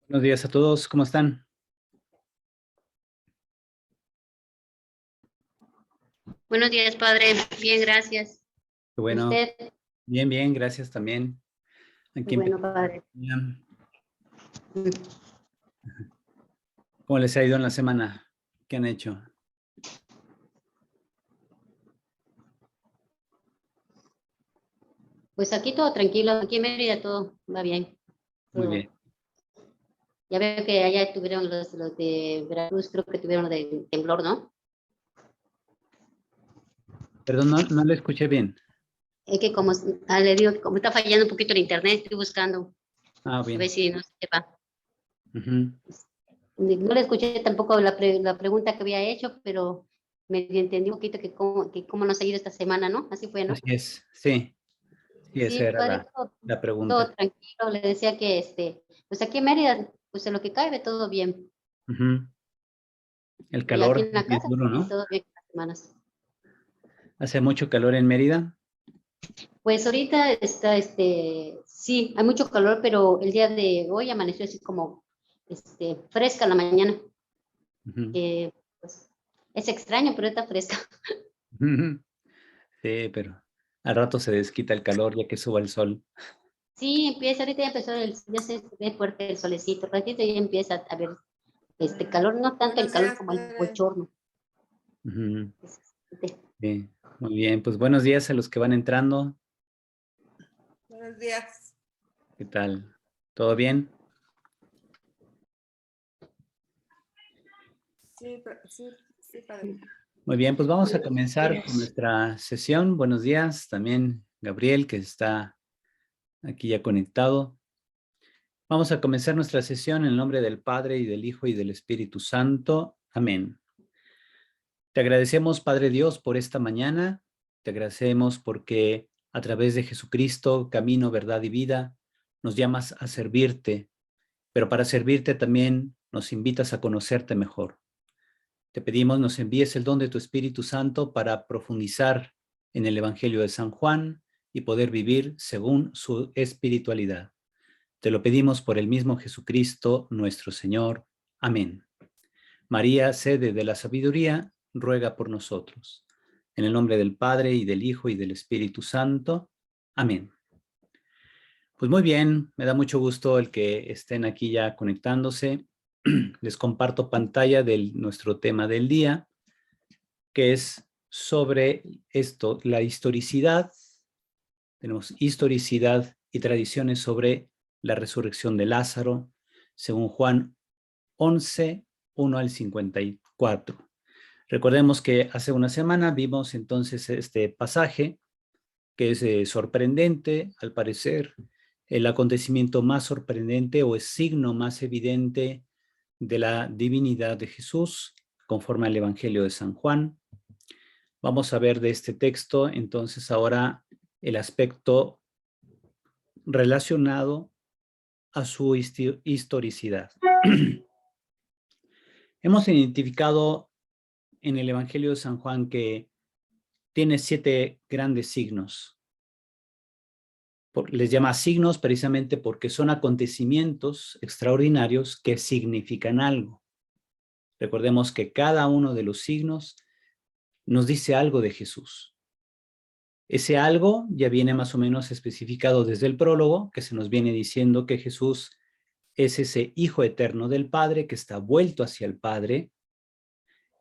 Buenos días a todos, ¿cómo están? Buenos días, padre. Bien, gracias. Qué bueno, ¿Usted? bien, bien, gracias también. Qué Aquí bueno, empezamos. padre. ¿Cómo les ha ido en la semana? ¿Qué han hecho? Pues aquí todo tranquilo. Aquí en Mérida todo va bien. Muy Todo. bien. Ya veo que allá tuvieron los de Veracruz, creo que tuvieron lo del temblor, ¿no? Perdón, no le escuché bien. Es que como le digo que como está fallando un poquito el internet, estoy buscando Ah, a ver bien. si no se va. Ujú. No le escuché tampoco la pregunta que había hecho, pero me entendí un poquito que cómo nos ha ido esta semana, ¿no? Así fue, ¿no? Así es, sí, sí, esa Sí, era padre, la pregunta. todo tranquilo. Le decía que pues aquí en Mérida, pues en lo que cabe, todo bien. Ujú. El Y aquí calor en la es casa duro, también ¿no? todo bien con las semanas. ¿Hace mucho calor en Mérida? Pues ahorita está, sí, hay mucho calor, pero el día de hoy amaneció así como, fresca la mañana. Ujú. Pues, es extraño, pero está fresca. Ujú. Sí, pero al rato se desquita el calor ya que suba el sol. Sí, ahorita ya empezó, ya se ve fuerte el solecito, ratito ya empieza a haber calor, no tanto el Buenos calor días, como el padre. bochorno. Ujú. Este, Sí, muy bien, pues buenos días a los que van entrando. Buenos días. ¿Qué tal? ¿Todo bien? Sí, padre. Muy bien, pues vamos a comenzar con Dios. nuestra sesión. Buenos días también, Gabriel, que está aquí ya conectado. Vamos a comenzar nuestra sesión en el nombre del Padre y del Hijo y del Espíritu Santo. Amén. Te agradecemos, Padre Dios, por esta mañana. Te agradecemos porque a través de Jesucristo, camino, verdad y vida, nos llamas a servirte, pero para servirte también nos invitas a conocerte mejor. Te pedimos nos envíes el don de tu Espíritu Santo para profundizar en el Evangelio de San Juan y poder vivir según su espiritualidad. Te lo pedimos por el mismo Jesucristo, nuestro Señor. Amén. María, sede de la sabiduría, ruega por nosotros. En el nombre del Padre, y del Hijo, y del Espíritu Santo. Amén. Pues muy bien, me da mucho gusto el que estén aquí ya conectándose. Les comparto pantalla de nuestro tema del día, que es sobre esto, la historicidad. Tenemos historicidad y tradiciones sobre la resurrección de Lázaro, según Juan 11, 1 al 54. Recordemos que hace una semana vimos entonces este pasaje que es sorprendente, al parecer, el acontecimiento más sorprendente o el signo más evidente de la divinidad de Jesús, conforme al Evangelio de San Juan. Vamos a ver de este texto entonces ahora el aspecto relacionado a su historicidad. Hemos identificado en el Evangelio de San Juan que tiene 7 grandes signos. Les llama signos precisamente porque son acontecimientos extraordinarios que significan algo. Recordemos que cada uno de los signos nos dice algo de Jesús. Ese algo ya viene más o menos especificado desde el prólogo, que se nos viene diciendo que Jesús es ese Hijo eterno del Padre que está vuelto hacia el Padre,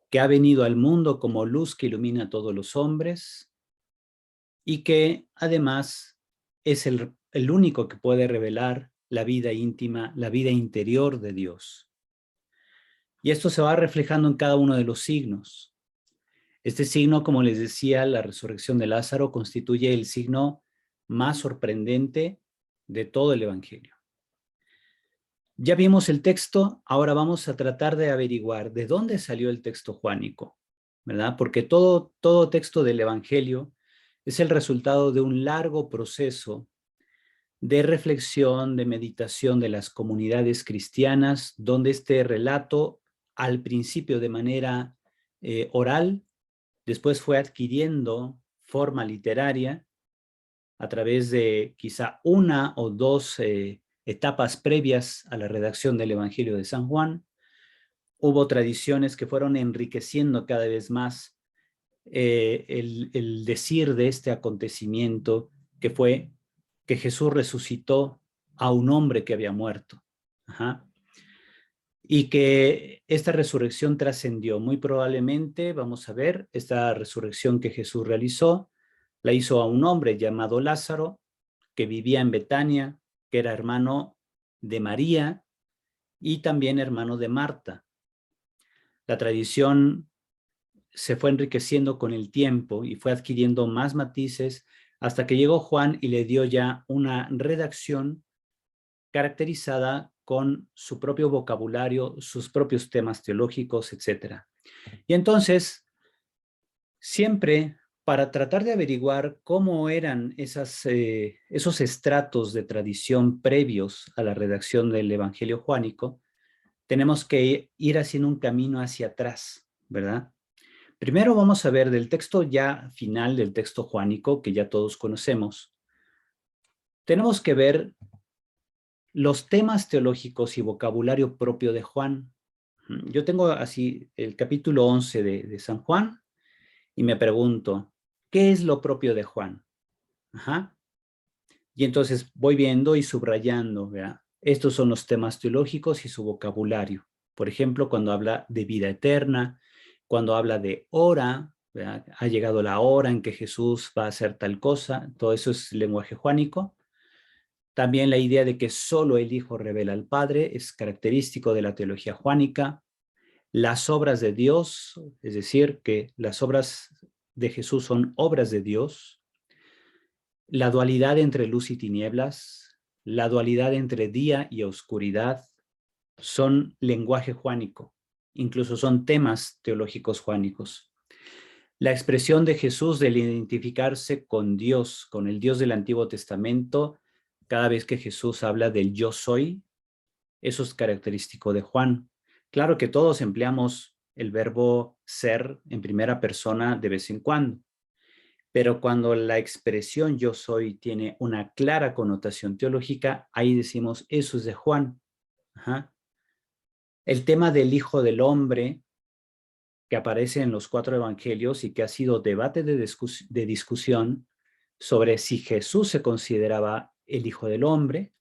que ha venido al mundo como luz que ilumina a todos los hombres y que además es el único que puede revelar la vida íntima, la vida interior de Dios. Y esto se va reflejando en cada uno de los signos. Este signo, como les decía, la resurrección de Lázaro constituye el signo más sorprendente de todo el Evangelio. Ya vimos el texto, ahora vamos a tratar de averiguar de dónde salió el texto juánico, ¿verdad? Porque todo texto del Evangelio es el resultado de un largo proceso de reflexión, de meditación de las comunidades cristianas, donde este relato, al principio de manera oral, después fue adquiriendo forma literaria a través de quizá una o dos etapas previas a la redacción del Evangelio de San Juan. Hubo tradiciones que fueron enriqueciendo cada vez más el decir de este acontecimiento, que fue que Jesús resucitó a un hombre que había muerto. Ajá. Y que esta resurrección trascendió. Muy probablemente, vamos a ver, esta resurrección que Jesús realizó, la hizo a un hombre llamado Lázaro, que vivía en Betania, que era hermano de María y también hermano de Marta. La tradición se fue enriqueciendo con el tiempo y fue adquiriendo más matices hasta que llegó Juan y le dio ya una redacción caracterizada con su propio vocabulario, sus propios temas teológicos, etc. Y entonces, siempre para tratar de averiguar cómo eran esos estratos de tradición previos a la redacción del Evangelio Juánico, tenemos que ir haciendo un camino hacia atrás, ¿verdad? Primero vamos a ver del texto ya final del texto juánico, que ya todos conocemos. Tenemos que ver los temas teológicos y vocabulario propio de Juan. Yo tengo así el capítulo 11 de San Juan y me pregunto, ¿qué es lo propio de Juan? Ajá. Y entonces voy viendo y subrayando, ¿verdad? Estos son los temas teológicos y su vocabulario. Por ejemplo, cuando habla de vida eterna, cuando habla de hora, ¿verdad? Ha llegado la hora en que Jesús va a hacer tal cosa, todo eso es lenguaje juánico. También la idea de que solo el Hijo revela al Padre es característico de la teología juánica. Las obras de Dios, es decir, que las obras de Jesús son obras de Dios. La dualidad entre luz y tinieblas, la dualidad entre día y oscuridad, son lenguaje juánico, incluso son temas teológicos juánicos. La expresión de Jesús del identificarse con Dios, con el Dios del Antiguo Testamento, cada vez que Jesús habla del yo soy, eso es característico de Juan. Claro que todos empleamos el verbo ser en primera persona de vez en cuando, pero cuando la expresión yo soy tiene una clara connotación teológica, ahí decimos eso es de Juan. Ajá. El tema del Hijo del Hombre, que aparece en los 4 evangelios y que ha sido debate de discusión sobre si Jesús se consideraba el Hijo del Hombre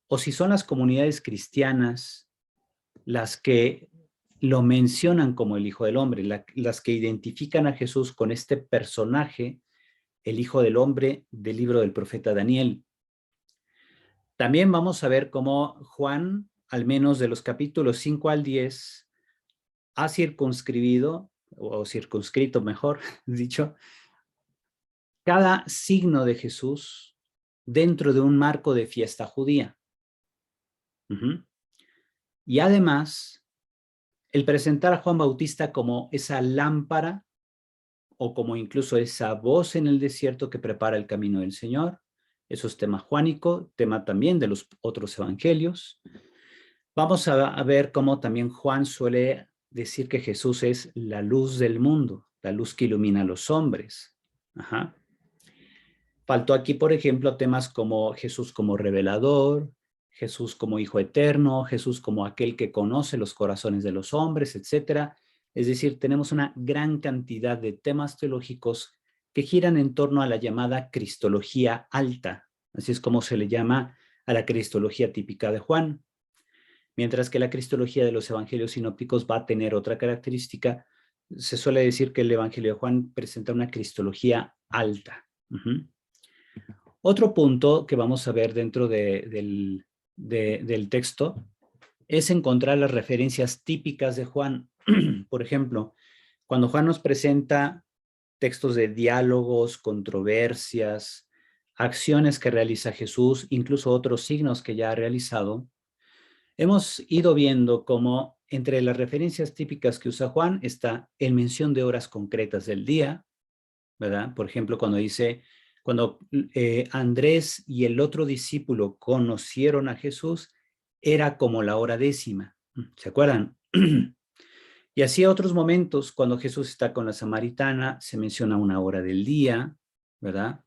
o si son las comunidades cristianas las que lo mencionan como el Hijo del Hombre, las que identifican a Jesús con este personaje, el Hijo del Hombre del libro del profeta Daniel. También vamos a ver cómo Juan, al menos de los capítulos 5 al 10, ha circunscrito mejor dicho, cada signo de Jesús dentro de un marco de fiesta judía. Y además, el presentar a Juan Bautista como esa lámpara o como incluso esa voz en el desierto que prepara el camino del Señor. Eso es tema juánico, tema también de los otros evangelios. Vamos a ver cómo también Juan suele decir que Jesús es la luz del mundo, la luz que ilumina a los hombres. Ajá. Faltó aquí, por ejemplo, temas como Jesús como revelador, Jesús como Hijo eterno, Jesús como aquel que conoce los corazones de los hombres, etc. Es decir, tenemos una gran cantidad de temas teológicos que giran en torno a la llamada cristología alta. Así es como se le llama a la cristología típica de Juan. Mientras que la cristología de los evangelios sinópticos va a tener otra característica. Se suele decir que el evangelio de Juan presenta una cristología alta. Otro punto que vamos a ver dentro del texto es encontrar las referencias típicas de Juan. Por ejemplo, cuando Juan nos presenta textos de diálogos, controversias, acciones que realiza Jesús, incluso otros signos que ya ha realizado, hemos ido viendo cómo entre las referencias típicas que usa Juan está el mención de horas concretas del día, ¿verdad? Por ejemplo, cuando dice, cuando Andrés y el otro discípulo conocieron a Jesús, era como la hora 10. ¿Se acuerdan? Y así a otros momentos, cuando Jesús está con la samaritana, se menciona una hora del día, ¿verdad?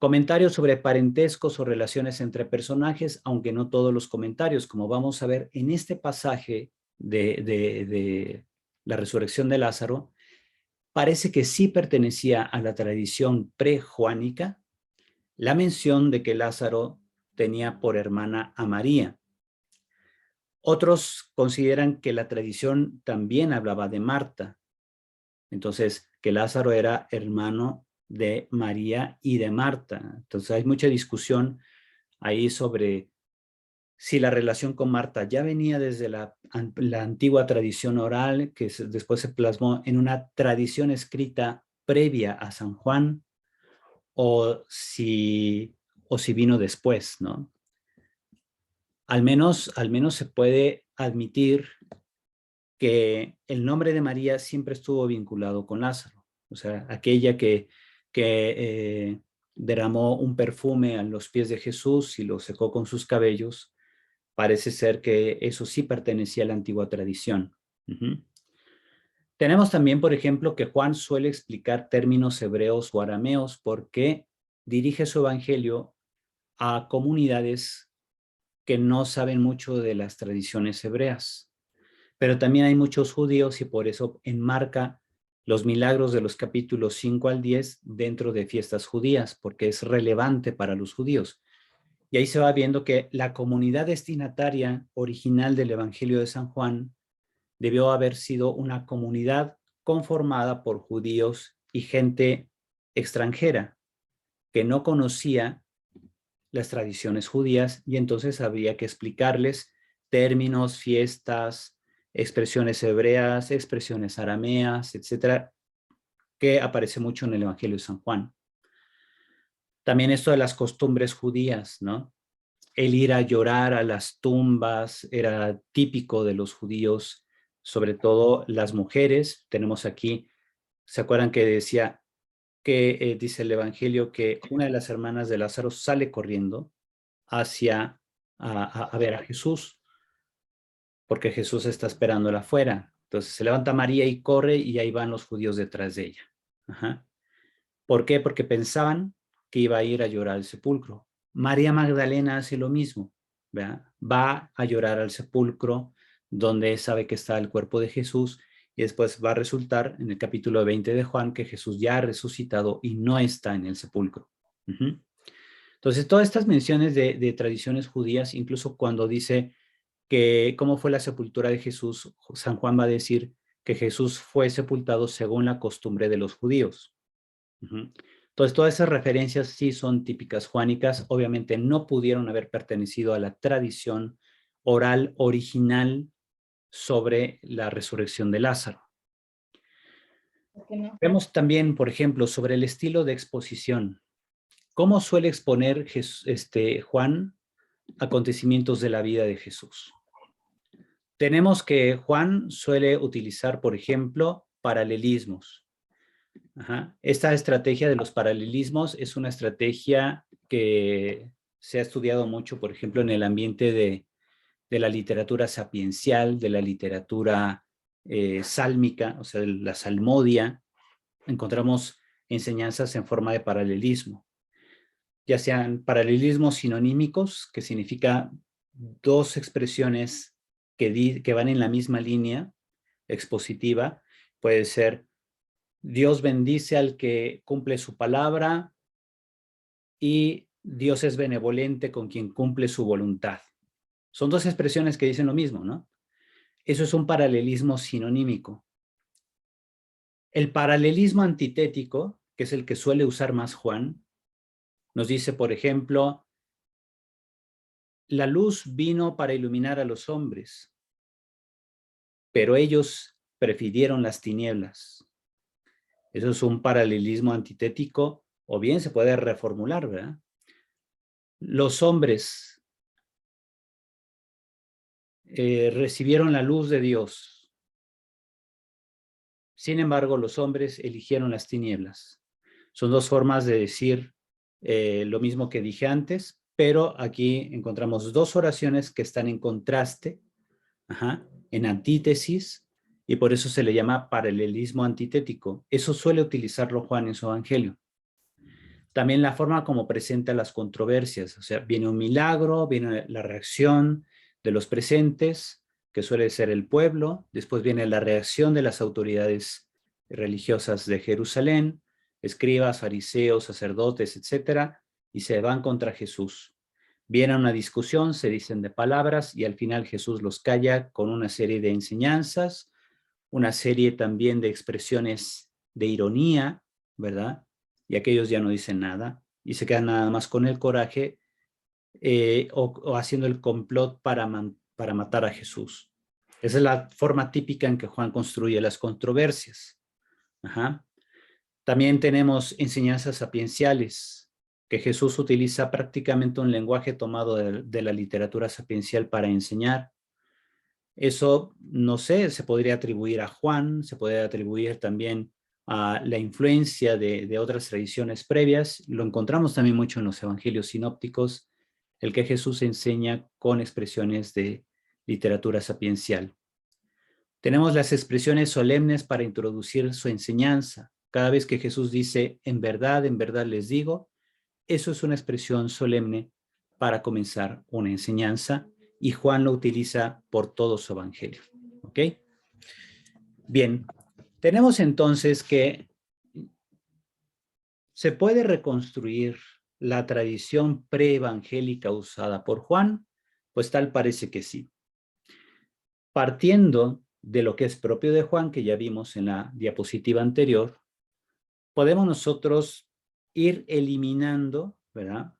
Comentarios sobre parentescos o relaciones entre personajes, aunque no todos los comentarios, como vamos a ver en este pasaje de la resurrección de Lázaro, parece que sí pertenecía a la tradición prejuánica la mención de que Lázaro tenía por hermana a María. Otros consideran que la tradición también hablaba de Marta, entonces que Lázaro era hermano de María y de Marta. Entonces hay mucha discusión ahí sobre si la relación con Marta ya venía desde la antigua tradición oral, que después se plasmó en una tradición escrita previa a San Juan, o si vino después, ¿no? Al menos se puede admitir que el nombre de María siempre estuvo vinculado con Lázaro, o sea, aquella que derramó un perfume a los pies de Jesús y lo secó con sus cabellos. Parece ser que eso sí pertenecía a la antigua tradición. Tenemos también, por ejemplo, que Juan suele explicar términos hebreos o arameos porque dirige su evangelio a comunidades que no saben mucho de las tradiciones hebreas. Pero también hay muchos judíos y por eso enmarca los milagros de los capítulos 5 al 10 dentro de fiestas judías, porque es relevante para los judíos. Y ahí se va viendo que la comunidad destinataria original del Evangelio de San Juan debió haber sido una comunidad conformada por judíos y gente extranjera que no conocía las tradiciones judías y entonces había que explicarles términos, fiestas, expresiones hebreas, expresiones arameas, etcétera, que aparece mucho en el Evangelio de San Juan. También esto de las costumbres judías, ¿no? El ir a llorar a las tumbas era típico de los judíos, sobre todo las mujeres. Tenemos aquí, ¿se acuerdan que decía que dice el Evangelio que una de las hermanas de Lázaro sale corriendo hacia a ver a Jesús, porque Jesús está esperándola afuera? Entonces se levanta María y corre y ahí van los judíos detrás de ella. Ajá. ¿Por qué? Porque pensaban que iba a ir a llorar al sepulcro. María Magdalena hace lo mismo, ¿verdad? Va a llorar al sepulcro donde sabe que está el cuerpo de Jesús y después va a resultar en el capítulo 20 de Juan que Jesús ya ha resucitado y no está en el sepulcro. Entonces, todas estas menciones de tradiciones judías, incluso cuando dice que cómo fue la sepultura de Jesús, San Juan va a decir que Jesús fue sepultado según la costumbre de los judíos. Entonces, todas esas referencias sí son típicas juánicas. Obviamente no pudieron haber pertenecido a la tradición oral original sobre la resurrección de Lázaro. Vemos también, por ejemplo, sobre el estilo de exposición. ¿Cómo suele exponer Juan acontecimientos de la vida de Jesús? Tenemos que Juan suele utilizar, por ejemplo, paralelismos. Esta estrategia de los paralelismos es una estrategia que se ha estudiado mucho, por ejemplo, en el ambiente de la literatura sapiencial, de la literatura sálmica, o sea, de la salmodia. Encontramos enseñanzas en forma de paralelismo, ya sean paralelismos sinonímicos, que significa dos expresiones que van en la misma línea expositiva. Puede ser Dios bendice al que cumple su palabra y Dios es benevolente con quien cumple su voluntad. Son dos expresiones que dicen lo mismo, ¿no? Eso es un paralelismo sinonímico. El paralelismo antitético, que es el que suele usar más Juan, nos dice, por ejemplo, la luz vino para iluminar a los hombres, pero ellos prefirieron las tinieblas. Eso es un paralelismo antitético, o bien se puede reformular, ¿verdad? Los hombres recibieron la luz de Dios. Sin embargo, los hombres eligieron las tinieblas. Son dos formas de decir lo mismo que dije antes, pero aquí encontramos dos oraciones que están en contraste, en antítesis, y por eso se le llama paralelismo antitético. Eso suele utilizarlo Juan en su evangelio. También la forma como presenta las controversias, o sea, viene un milagro, viene la reacción de los presentes, que suele ser el pueblo, después viene la reacción de las autoridades religiosas de Jerusalén, escribas, fariseos, sacerdotes, etcétera, y se van contra Jesús. Viene una discusión, se dicen de palabras y al final Jesús los calla con una serie de enseñanzas, una serie también de expresiones de ironía, ¿verdad? Y aquellos ya no dicen nada y se quedan nada más con el coraje o haciendo el complot para matar a Jesús. Esa es la forma típica en que Juan construye las controversias. Ajá. También tenemos enseñanzas sapienciales, que Jesús utiliza prácticamente un lenguaje tomado de la literatura sapiencial para enseñar. Eso, no sé, se podría atribuir a Juan, se podría atribuir también a la influencia de otras tradiciones previas. Lo encontramos también mucho en los evangelios sinópticos, el que Jesús enseña con expresiones de literatura sapiencial. Tenemos las expresiones solemnes para introducir su enseñanza. Cada vez que Jesús dice, en verdad les digo, eso es una expresión solemne para comenzar una enseñanza y Juan lo utiliza por todo su evangelio. ¿Ok? Bien, tenemos entonces que se puede reconstruir la tradición preevangélica usada por Juan, pues tal parece que sí. Partiendo de lo que es propio de Juan, que ya vimos en la diapositiva anterior, podemos nosotros ir eliminando, ¿verdad?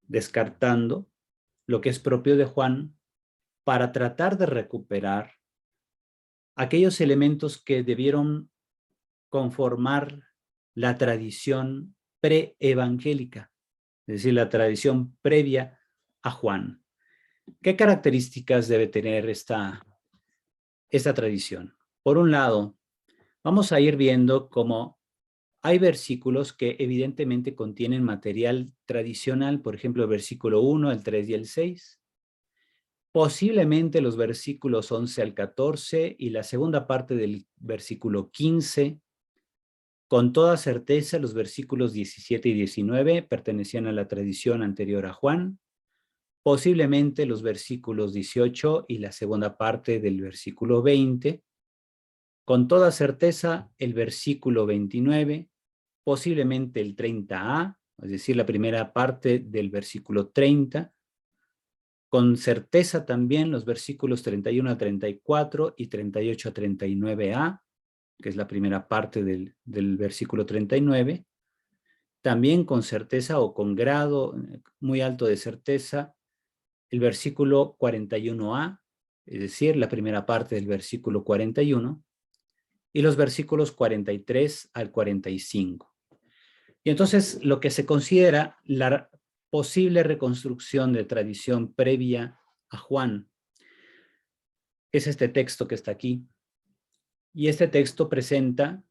Descartando lo que es propio de Juan para tratar de recuperar aquellos elementos que debieron conformar la tradición preevangélica, es decir, la tradición previa a Juan. ¿Qué características debe tener esta tradición? Por un lado, vamos a ir viendo cómo hay versículos que evidentemente contienen material tradicional, por ejemplo, el versículo 1, el 3 y el 6. Posiblemente los versículos 11 al 14 y la segunda parte del versículo 15. Con toda certeza, los versículos 17 y 19 pertenecían a la tradición anterior a Juan. Posiblemente los versículos 18 y la segunda parte del versículo 20. Con toda certeza, el versículo 29, posiblemente el 30a, es decir, la primera parte del versículo 30. Con certeza también los versículos 31 a 34 y 38 a 39a, que es la primera parte del versículo 39. También con certeza o con grado muy alto de certeza, el versículo 41a, es decir, la primera parte del versículo 41, y los versículos 43 al 45. Y entonces lo que se considera la posible reconstrucción de tradición previa a Juan es este texto que está aquí. Y este texto presenta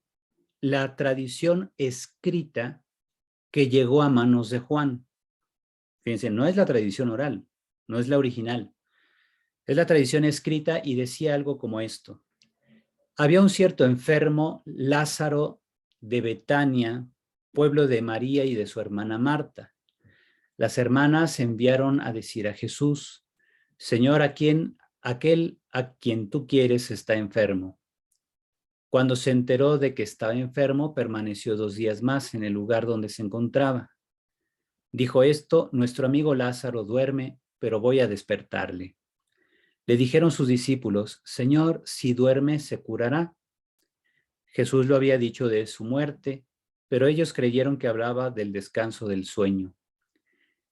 la tradición escrita que llegó a manos de Juan. Fíjense, no es la tradición oral, no es la original. Es la tradición escrita y decía algo como esto. Había un cierto enfermo, Lázaro de Betania, pueblo de María y de su hermana Marta. Las hermanas enviaron a decir a Jesús, Señor, aquel a quien tú quieres está enfermo. Cuando se enteró de que estaba enfermo, permaneció 2 días más en el lugar donde se encontraba. Dijo esto, nuestro amigo Lázaro duerme, pero voy a despertarle. Le dijeron sus discípulos, Señor, si duerme, se curará. Jesús lo había dicho de su muerte, pero ellos creyeron que hablaba del descanso del sueño.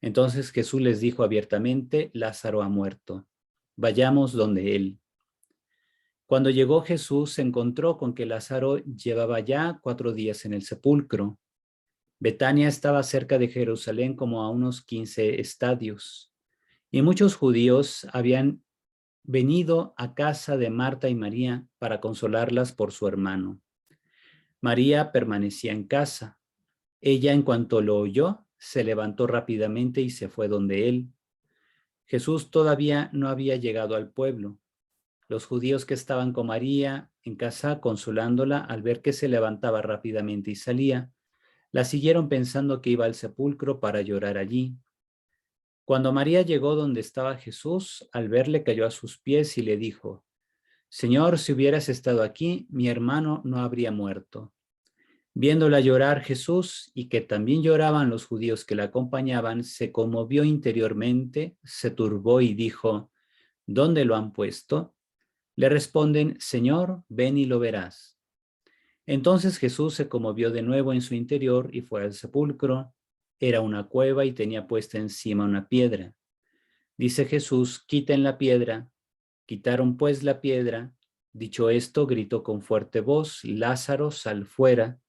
Entonces Jesús les dijo abiertamente, Lázaro ha muerto. Vayamos donde él. Cuando llegó Jesús, se encontró con que Lázaro llevaba ya 4 días en el sepulcro. Betania estaba cerca de Jerusalén como a unos 15 estadios. Y muchos judíos habían venido a casa de Marta y María para consolarlas por su hermano. María permanecía en casa. Ella, en cuanto lo oyó, se levantó rápidamente y se fue donde él. Jesús todavía no había llegado al pueblo. Los judíos que estaban con María en casa consolándola, al ver que se levantaba rápidamente y salía, La siguieron pensando que iba al sepulcro para llorar allí. Cuando María llegó donde estaba Jesús, al verle cayó a sus pies y le dijo: Señor, si hubieras estado aquí, mi hermano no habría muerto. Viéndola llorar Jesús y que también lloraban los judíos que la acompañaban, se conmovió interiormente, se turbó y dijo: ¿Dónde lo han puesto? Le responden: Señor, ven y lo verás. Entonces Jesús se conmovió de nuevo en su interior y fue al sepulcro. Era una cueva y tenía puesta encima una piedra. Dice Jesús: quiten la piedra. Quitaron pues la piedra. Dicho esto, gritó con fuerte voz: Lázaro, sal fuera.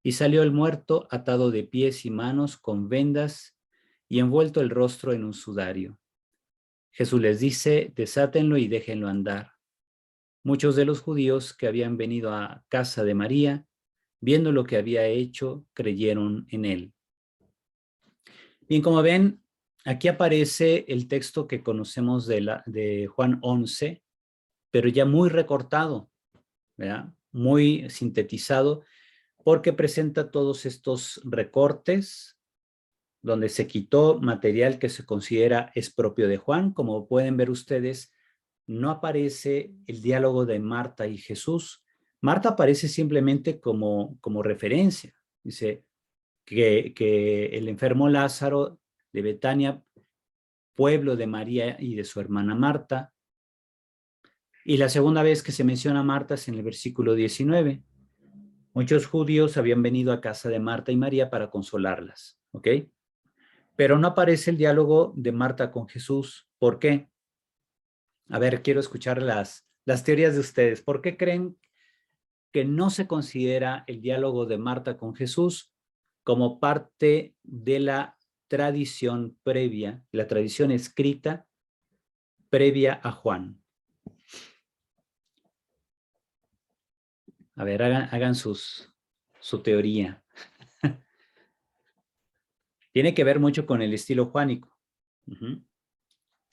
Y salió el muerto, atado de pies y manos con vendas y envuelto el rostro en un sudario. Jesús les dice: desátenlo y déjenlo andar. Muchos de los judíos que habían venido a casa de María, viendo lo que había hecho, creyeron en él. Bien, como ven, aquí aparece el texto que conocemos de Juan 11, pero ya muy recortado, ¿verdad? Muy sintetizado, porque presenta todos estos recortes donde se quitó material que se considera es propio de Juan. Como pueden ver ustedes, no aparece el diálogo de Marta y Jesús. Marta aparece simplemente como referencia. Dice que el enfermo Lázaro de Betania, pueblo de María y de su hermana Marta. Y la segunda vez que se menciona a Marta es en el versículo 19. Muchos judíos habían venido a casa de Marta y María para consolarlas, ¿ok? Pero no aparece el diálogo de Marta con Jesús. ¿Por qué? A ver, quiero escuchar las teorías de ustedes. ¿Por qué creen que no se considera el diálogo de Marta con Jesús como parte de la tradición previa, la tradición escrita previa a Juan? A ver, hagan su teoría. Tiene que ver mucho con el estilo juánico.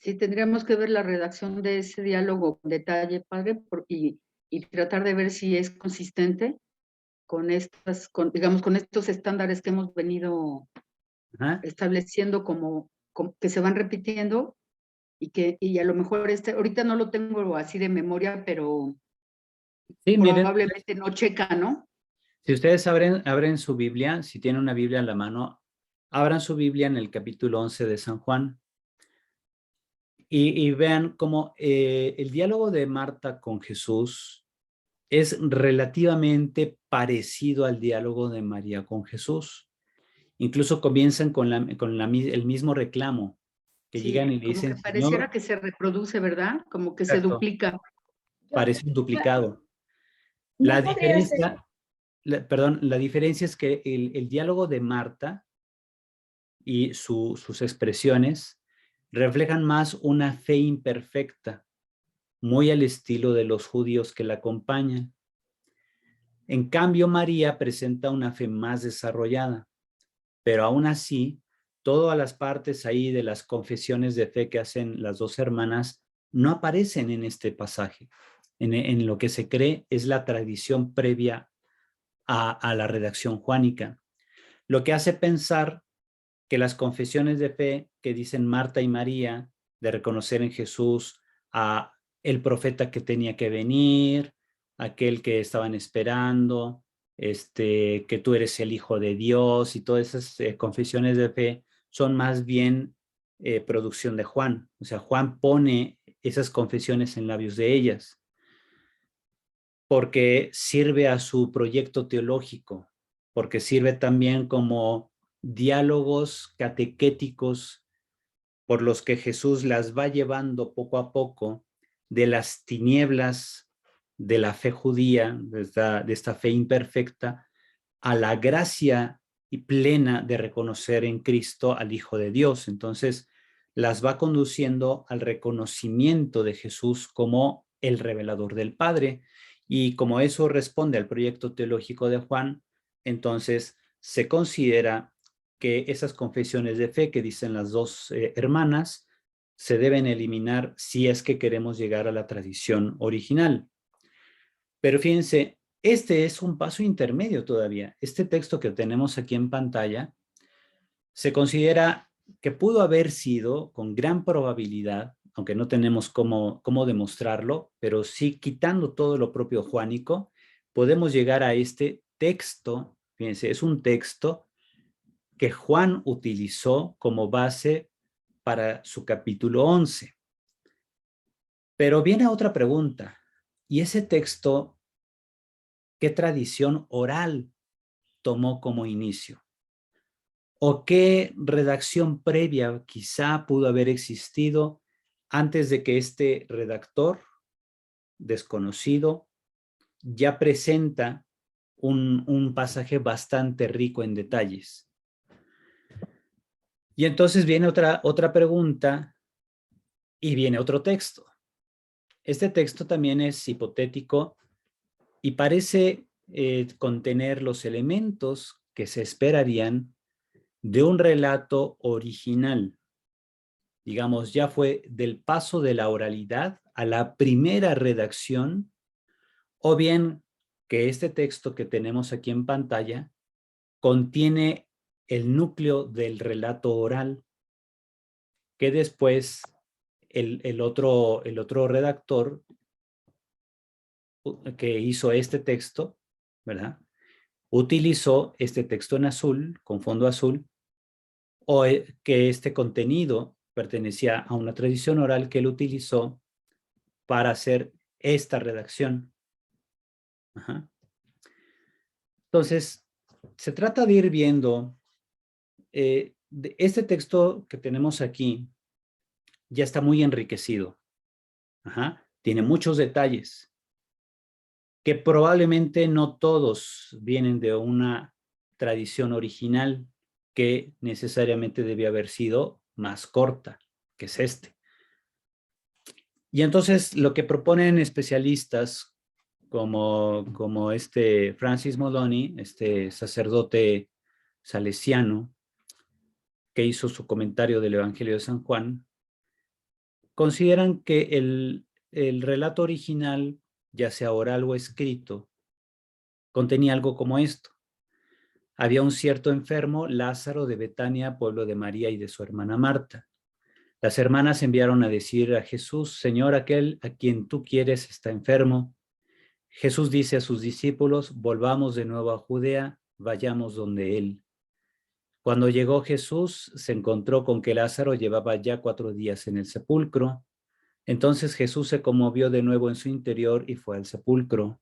Sí, tendríamos que ver la redacción de ese diálogo con detalle, padre, y tratar de ver si es consistente con digamos, con estos estándares que hemos venido estableciendo como que se van repitiendo y a lo mejor ahorita no lo tengo así de memoria, pero sí, probablemente no checa, ¿no? Si ustedes abren su Biblia, si tienen una Biblia en la mano, abran su Biblia en el capítulo 11 de San Juan y vean cómo el diálogo de Marta con Jesús es relativamente parecido al diálogo de María con Jesús. Incluso comienzan con el mismo reclamo, que Sí, llegan y le como dicen: que pareciera Señor, que se reproduce, ¿verdad? Como que se exacto, duplica. parece un duplicado. No La podría ser. diferencia, la diferencia es que el diálogo de Marta y sus expresiones reflejan más una fe imperfecta, muy al estilo de los judíos que la acompañan. En cambio, María presenta una fe más desarrollada, pero aún así, todas las partes ahí de las confesiones de fe que hacen las dos hermanas no aparecen en este pasaje. En lo que se cree es la tradición previa a la redacción juánica, lo que hace pensar que las confesiones de fe que dicen Marta y María, de reconocer en Jesús a el profeta que tenía que venir, aquel que estaban esperando, que tú eres el Hijo de Dios, y todas esas confesiones de fe son más bien producción de Juan. O sea, Juan pone esas confesiones en labios de ellas porque sirve a su proyecto teológico, porque sirve también como diálogos catequéticos por los que Jesús las va llevando poco a poco de las tinieblas de la fe judía, de esta fe imperfecta, a la gracia y plena de reconocer en Cristo al Hijo de Dios. Entonces, las va conduciendo al reconocimiento de Jesús como el revelador del Padre. Y como eso responde al proyecto teológico de Juan, entonces se considera que esas confesiones de fe que dicen las dos hermanas se deben eliminar si es que queremos llegar a la tradición original. Pero fíjense, este es un paso intermedio todavía. Este texto que tenemos aquí en pantalla se considera que pudo haber sido con gran probabilidad, aunque no tenemos cómo demostrarlo, pero sí quitando todo lo propio juánico, podemos llegar a este texto. Fíjense, es un texto que Juan utilizó como base para su capítulo 11. Pero viene otra pregunta, ¿y ese texto qué tradición oral tomó como inicio? ¿O qué redacción previa quizá pudo haber existido antes de que este redactor desconocido ya presenta un pasaje bastante rico en detalles? Y entonces viene otra pregunta y viene otro texto. Este texto también es hipotético y parece contener los elementos que se esperarían de un relato original. Digamos, ya fue del paso de la oralidad a la primera redacción, o bien que este texto que tenemos aquí en pantalla contiene el núcleo del relato oral, que después el otro redactor que hizo este texto, ¿verdad?, utilizó este texto en azul, con fondo azul, o que este contenido pertenecía a una tradición oral que él utilizó para hacer esta redacción. Ajá. Entonces, se trata de ir viendo, este texto que tenemos aquí ya está muy enriquecido. Ajá. Tiene muchos detalles que probablemente no todos vienen de una tradición original que necesariamente debía haber sido más corta, que es este. Y entonces lo que proponen especialistas como este Francis Moloney, este sacerdote salesiano que hizo su comentario del Evangelio de San Juan, consideran que el relato original, ya sea oral o escrito, contenía algo como esto. Había un cierto enfermo, Lázaro de Betania, pueblo de María y de su hermana Marta. Las hermanas enviaron a decir a Jesús: Señor, aquel a quien tú quieres está enfermo. Jesús dice a sus discípulos: volvamos de nuevo a Judea, vayamos donde él. Cuando llegó Jesús, se encontró con que Lázaro llevaba ya 4 días en el sepulcro. Entonces Jesús se conmovió de nuevo en su interior y fue al sepulcro.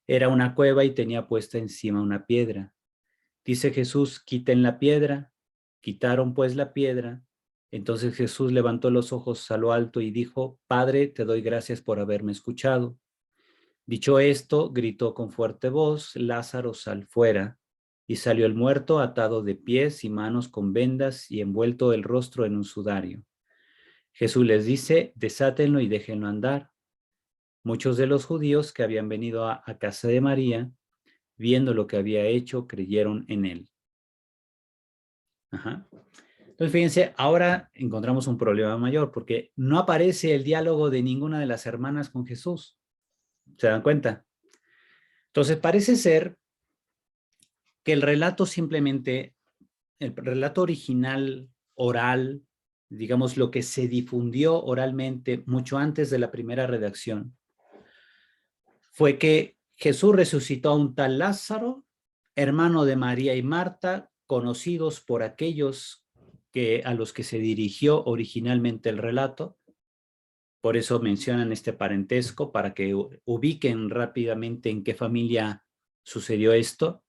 Era una cueva y tenía puesta encima una piedra. Dice Jesús: quiten la piedra. Quitaron pues la piedra. Entonces Jesús levantó los ojos a lo alto y dijo: Padre, te doy gracias por haberme escuchado. Dicho esto, gritó con fuerte voz: Lázaro, sal fuera. Y salió el muerto, atado de pies y manos con vendas y envuelto el rostro en un sudario. Jesús les dice: desátenlo y déjenlo andar. Muchos de los judíos que habían venido a casa de María, viendo lo que había hecho, creyeron en él. Ajá. Entonces, fíjense, ahora encontramos un problema mayor porque no aparece el diálogo de ninguna de las hermanas con Jesús. ¿Se dan cuenta? Entonces, parece ser que el relato original oral, digamos lo que se difundió oralmente mucho antes de la primera redacción, fue que Jesús resucitó a un tal Lázaro, hermano de María y Marta, conocidos por aquellos a los que se dirigió originalmente el relato. Por eso mencionan este parentesco, para que ubiquen rápidamente en qué familia sucedió esto.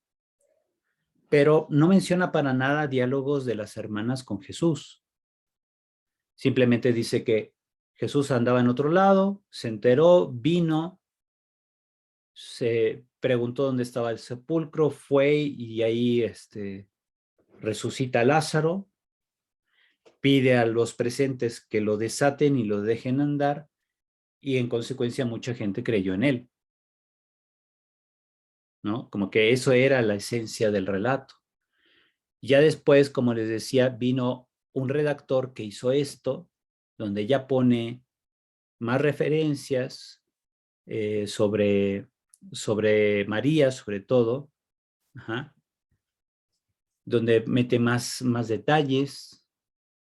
Pero no menciona para nada diálogos de las hermanas con Jesús. Simplemente dice que Jesús andaba en otro lado, se enteró, vino, se preguntó dónde estaba el sepulcro, fue y ahí resucita a Lázaro, pide a los presentes que lo desaten y lo dejen andar, y en consecuencia mucha gente creyó en él, ¿no? Como que eso era la esencia del relato. Ya después, como les decía, vino un redactor que hizo esto, donde ya pone más referencias sobre sobre María, sobre todo, donde mete más detalles,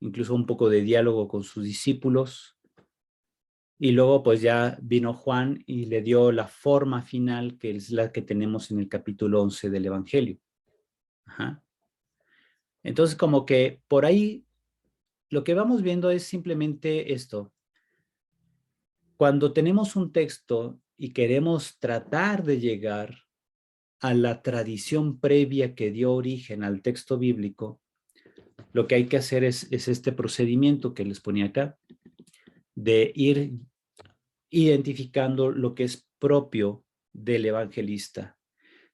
incluso un poco de diálogo con sus discípulos. Y luego pues ya vino Juan y le dio la forma final, que es la que tenemos en el capítulo 11 del Evangelio. Entonces como que por ahí lo que vamos viendo es simplemente esto. Cuando tenemos un texto y queremos tratar de llegar a la tradición previa que dio origen al texto bíblico, lo que hay que hacer es este procedimiento que les ponía acá, de ir identificando lo que es propio del evangelista.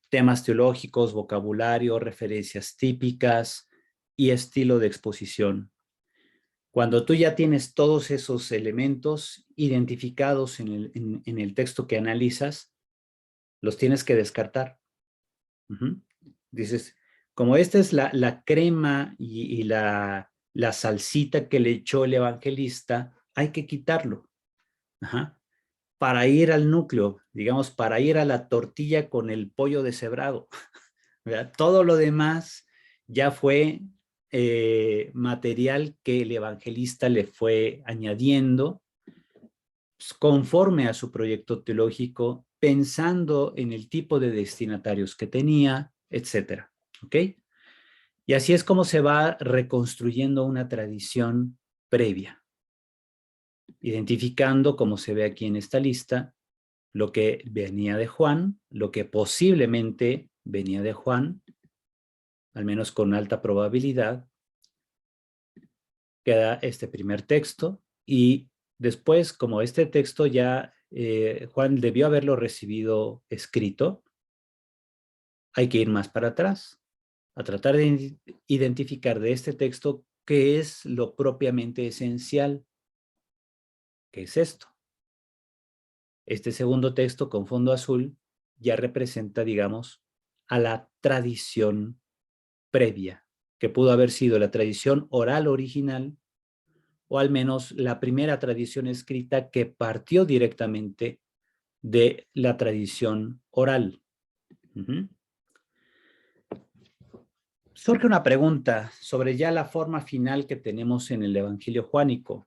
Temas teológicos, vocabulario, referencias típicas y estilo de exposición. Cuando tú ya tienes todos esos elementos identificados en el texto que analizas, los tienes que descartar. Dices, como esta es la crema y la salsita que le echó el evangelista, hay que quitarlo. Para ir al núcleo, digamos, para ir a la tortilla con el pollo deshebrado. ¿Verdad? Todo lo demás ya fue material que el evangelista le fue añadiendo conforme a su proyecto teológico, pensando en el tipo de destinatarios que tenía, etcétera. ¿Ok? Y así es como se va reconstruyendo una tradición previa, identificando, como se ve aquí en esta lista, lo que venía de Juan, lo que posiblemente venía de Juan, al menos con alta probabilidad, queda este primer texto, y después, como este texto ya Juan debió haberlo recibido escrito, hay que ir más para atrás, a tratar de identificar de este texto qué es lo propiamente esencial, qué es esto. Este segundo texto con fondo azul ya representa, digamos, a la tradición previa, que pudo haber sido la tradición oral original, o al menos la primera tradición escrita que partió directamente de la tradición oral. Surge una pregunta sobre ya la forma final que tenemos en el Evangelio juánico.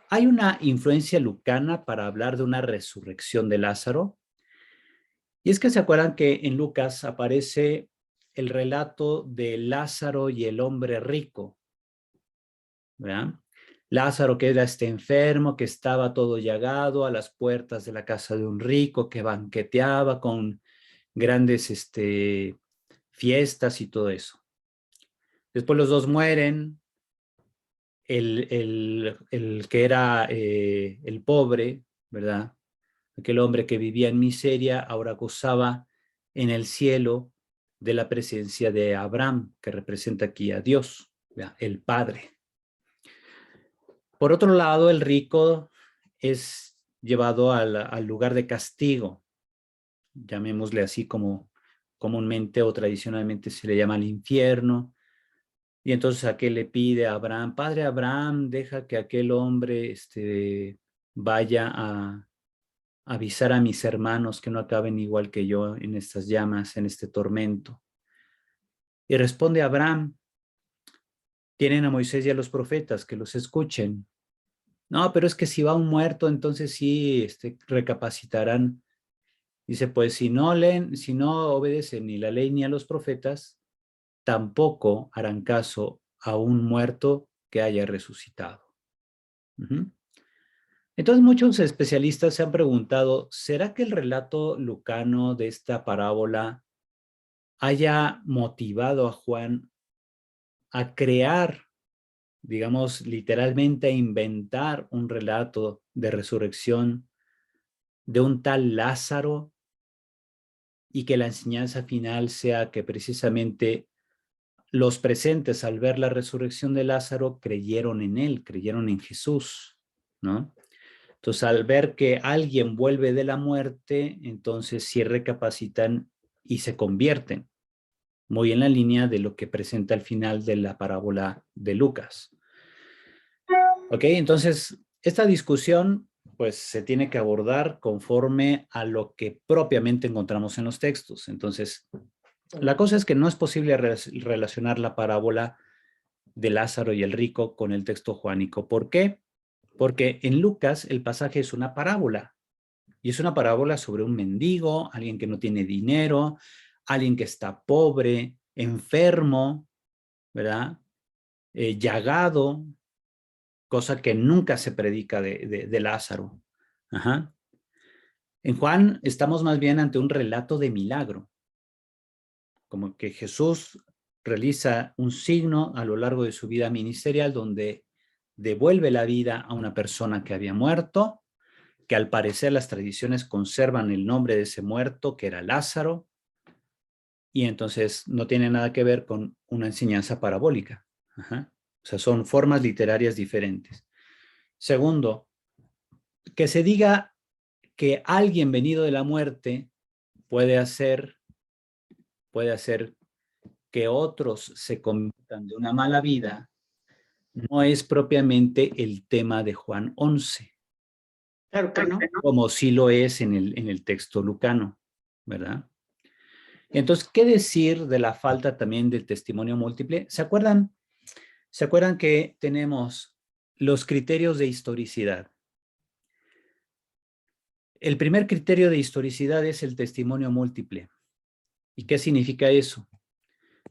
¿Hay una influencia lucana para hablar de una resurrección de Lázaro? Y es que se acuerdan que en Lucas aparece el relato de Lázaro y el hombre rico, ¿verdad? Lázaro, que era enfermo, que estaba todo llagado a las puertas de la casa de un rico, que banqueteaba con grandes fiestas y todo eso. Después los dos mueren. El que era el pobre, ¿verdad? Aquel hombre que vivía en miseria, ahora gozaba en el cielo de la presencia de Abraham, que representa aquí a Dios, ¿verdad? El Padre. Por otro lado, el rico es llevado al lugar de castigo, llamémosle así como comúnmente o tradicionalmente se le llama el infierno. Y entonces aquel le pide a Abraham, Padre Abraham, deja que aquel hombre vaya a avisar a mis hermanos que no acaben igual que yo en estas llamas, en este tormento. Y responde Abraham, tienen a Moisés y a los profetas, que los escuchen. No, pero es que si va un muerto, entonces sí recapacitarán. Dice, pues si no obedecen ni la ley ni a los profetas, tampoco harán caso a un muerto que haya resucitado. Entonces muchos especialistas se han preguntado, ¿será que el relato lucano de esta parábola haya motivado a Juan a crear, digamos, literalmente a inventar un relato de resurrección de un tal Lázaro, y que la enseñanza final sea que precisamente los presentes al ver la resurrección de Lázaro creyeron en él, creyeron en Jesús, ¿no? Entonces, al ver que alguien vuelve de la muerte, entonces sí recapacitan y se convierten, muy en la línea de lo que presenta al final de la parábola de Lucas. Ok, entonces, esta discusión pues se tiene que abordar conforme a lo que propiamente encontramos en los textos. Entonces, la cosa es que no es posible relacionar la parábola de Lázaro y el rico con el texto juánico. ¿Por qué? Porque en Lucas el pasaje es una parábola, y es una parábola sobre un mendigo, alguien que no tiene dinero, alguien que está pobre, enfermo, ¿verdad? Llagado, cosa que nunca se predica de Lázaro. Ajá. En Juan estamos más bien ante un relato de milagro, como que Jesús realiza un signo a lo largo de su vida ministerial donde devuelve la vida a una persona que había muerto, que al parecer las tradiciones conservan el nombre de ese muerto, que era Lázaro, y entonces no tiene nada que ver con una enseñanza parabólica. Ajá. O sea, son formas literarias diferentes. Segundo, que se diga que alguien venido de la muerte puede hacer que otros se conviertan de una mala vida, no es propiamente el tema de Juan 11. Claro que no. Como sí lo es en el texto lucano, ¿verdad? Entonces, ¿qué decir de la falta también del testimonio múltiple? ¿Se acuerdan que tenemos los criterios de historicidad? El primer criterio de historicidad es el testimonio múltiple. ¿Y qué significa eso?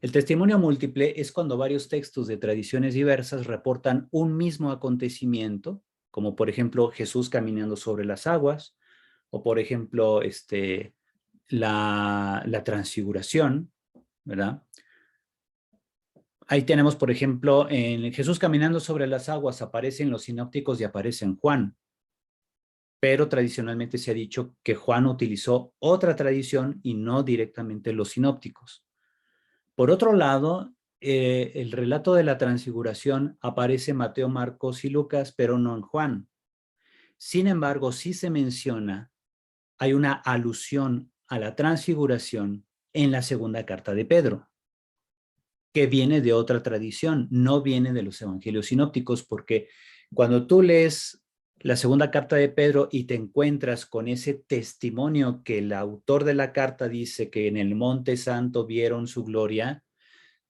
El testimonio múltiple es cuando varios textos de tradiciones diversas reportan un mismo acontecimiento, como por ejemplo Jesús caminando sobre las aguas, o por ejemplo la transfiguración, ¿verdad? Ahí tenemos, por ejemplo, en Jesús caminando sobre las aguas aparecen los sinópticos y aparece en Juan, pero tradicionalmente se ha dicho que Juan utilizó otra tradición y no directamente los sinópticos. Por otro lado, el relato de la transfiguración aparece en Mateo, Marcos y Lucas, pero no en Juan. Sin embargo, sí se menciona, hay una alusión a la transfiguración en la segunda carta de Pedro, que viene de otra tradición, no viene de los evangelios sinópticos, porque cuando tú lees la segunda carta de Pedro y te encuentras con ese testimonio que el autor de la carta dice que en el Monte Santo vieron su gloria,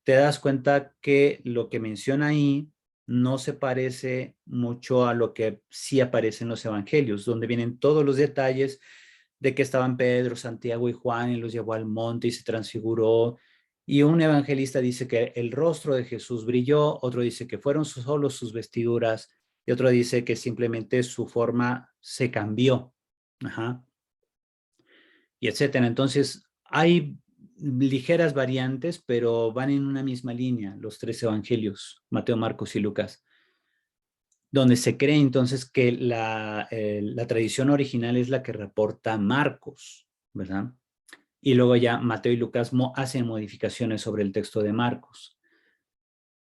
te das cuenta que lo que menciona ahí no se parece mucho a lo que sí aparece en los evangelios, donde vienen todos los detalles de que estaban Pedro, Santiago y Juan y los llevó al monte y se transfiguró. Y un evangelista dice que el rostro de Jesús brilló, otro dice que fueron solo sus vestiduras y otro dice que simplemente su forma se cambió. Ajá. Y etcétera. Entonces, hay ligeras variantes, pero van en una misma línea, los tres evangelios, Mateo, Marcos y Lucas, donde se cree entonces que la tradición original es la que reporta Marcos, ¿verdad? Y luego ya Mateo y Lucas hacen modificaciones sobre el texto de Marcos,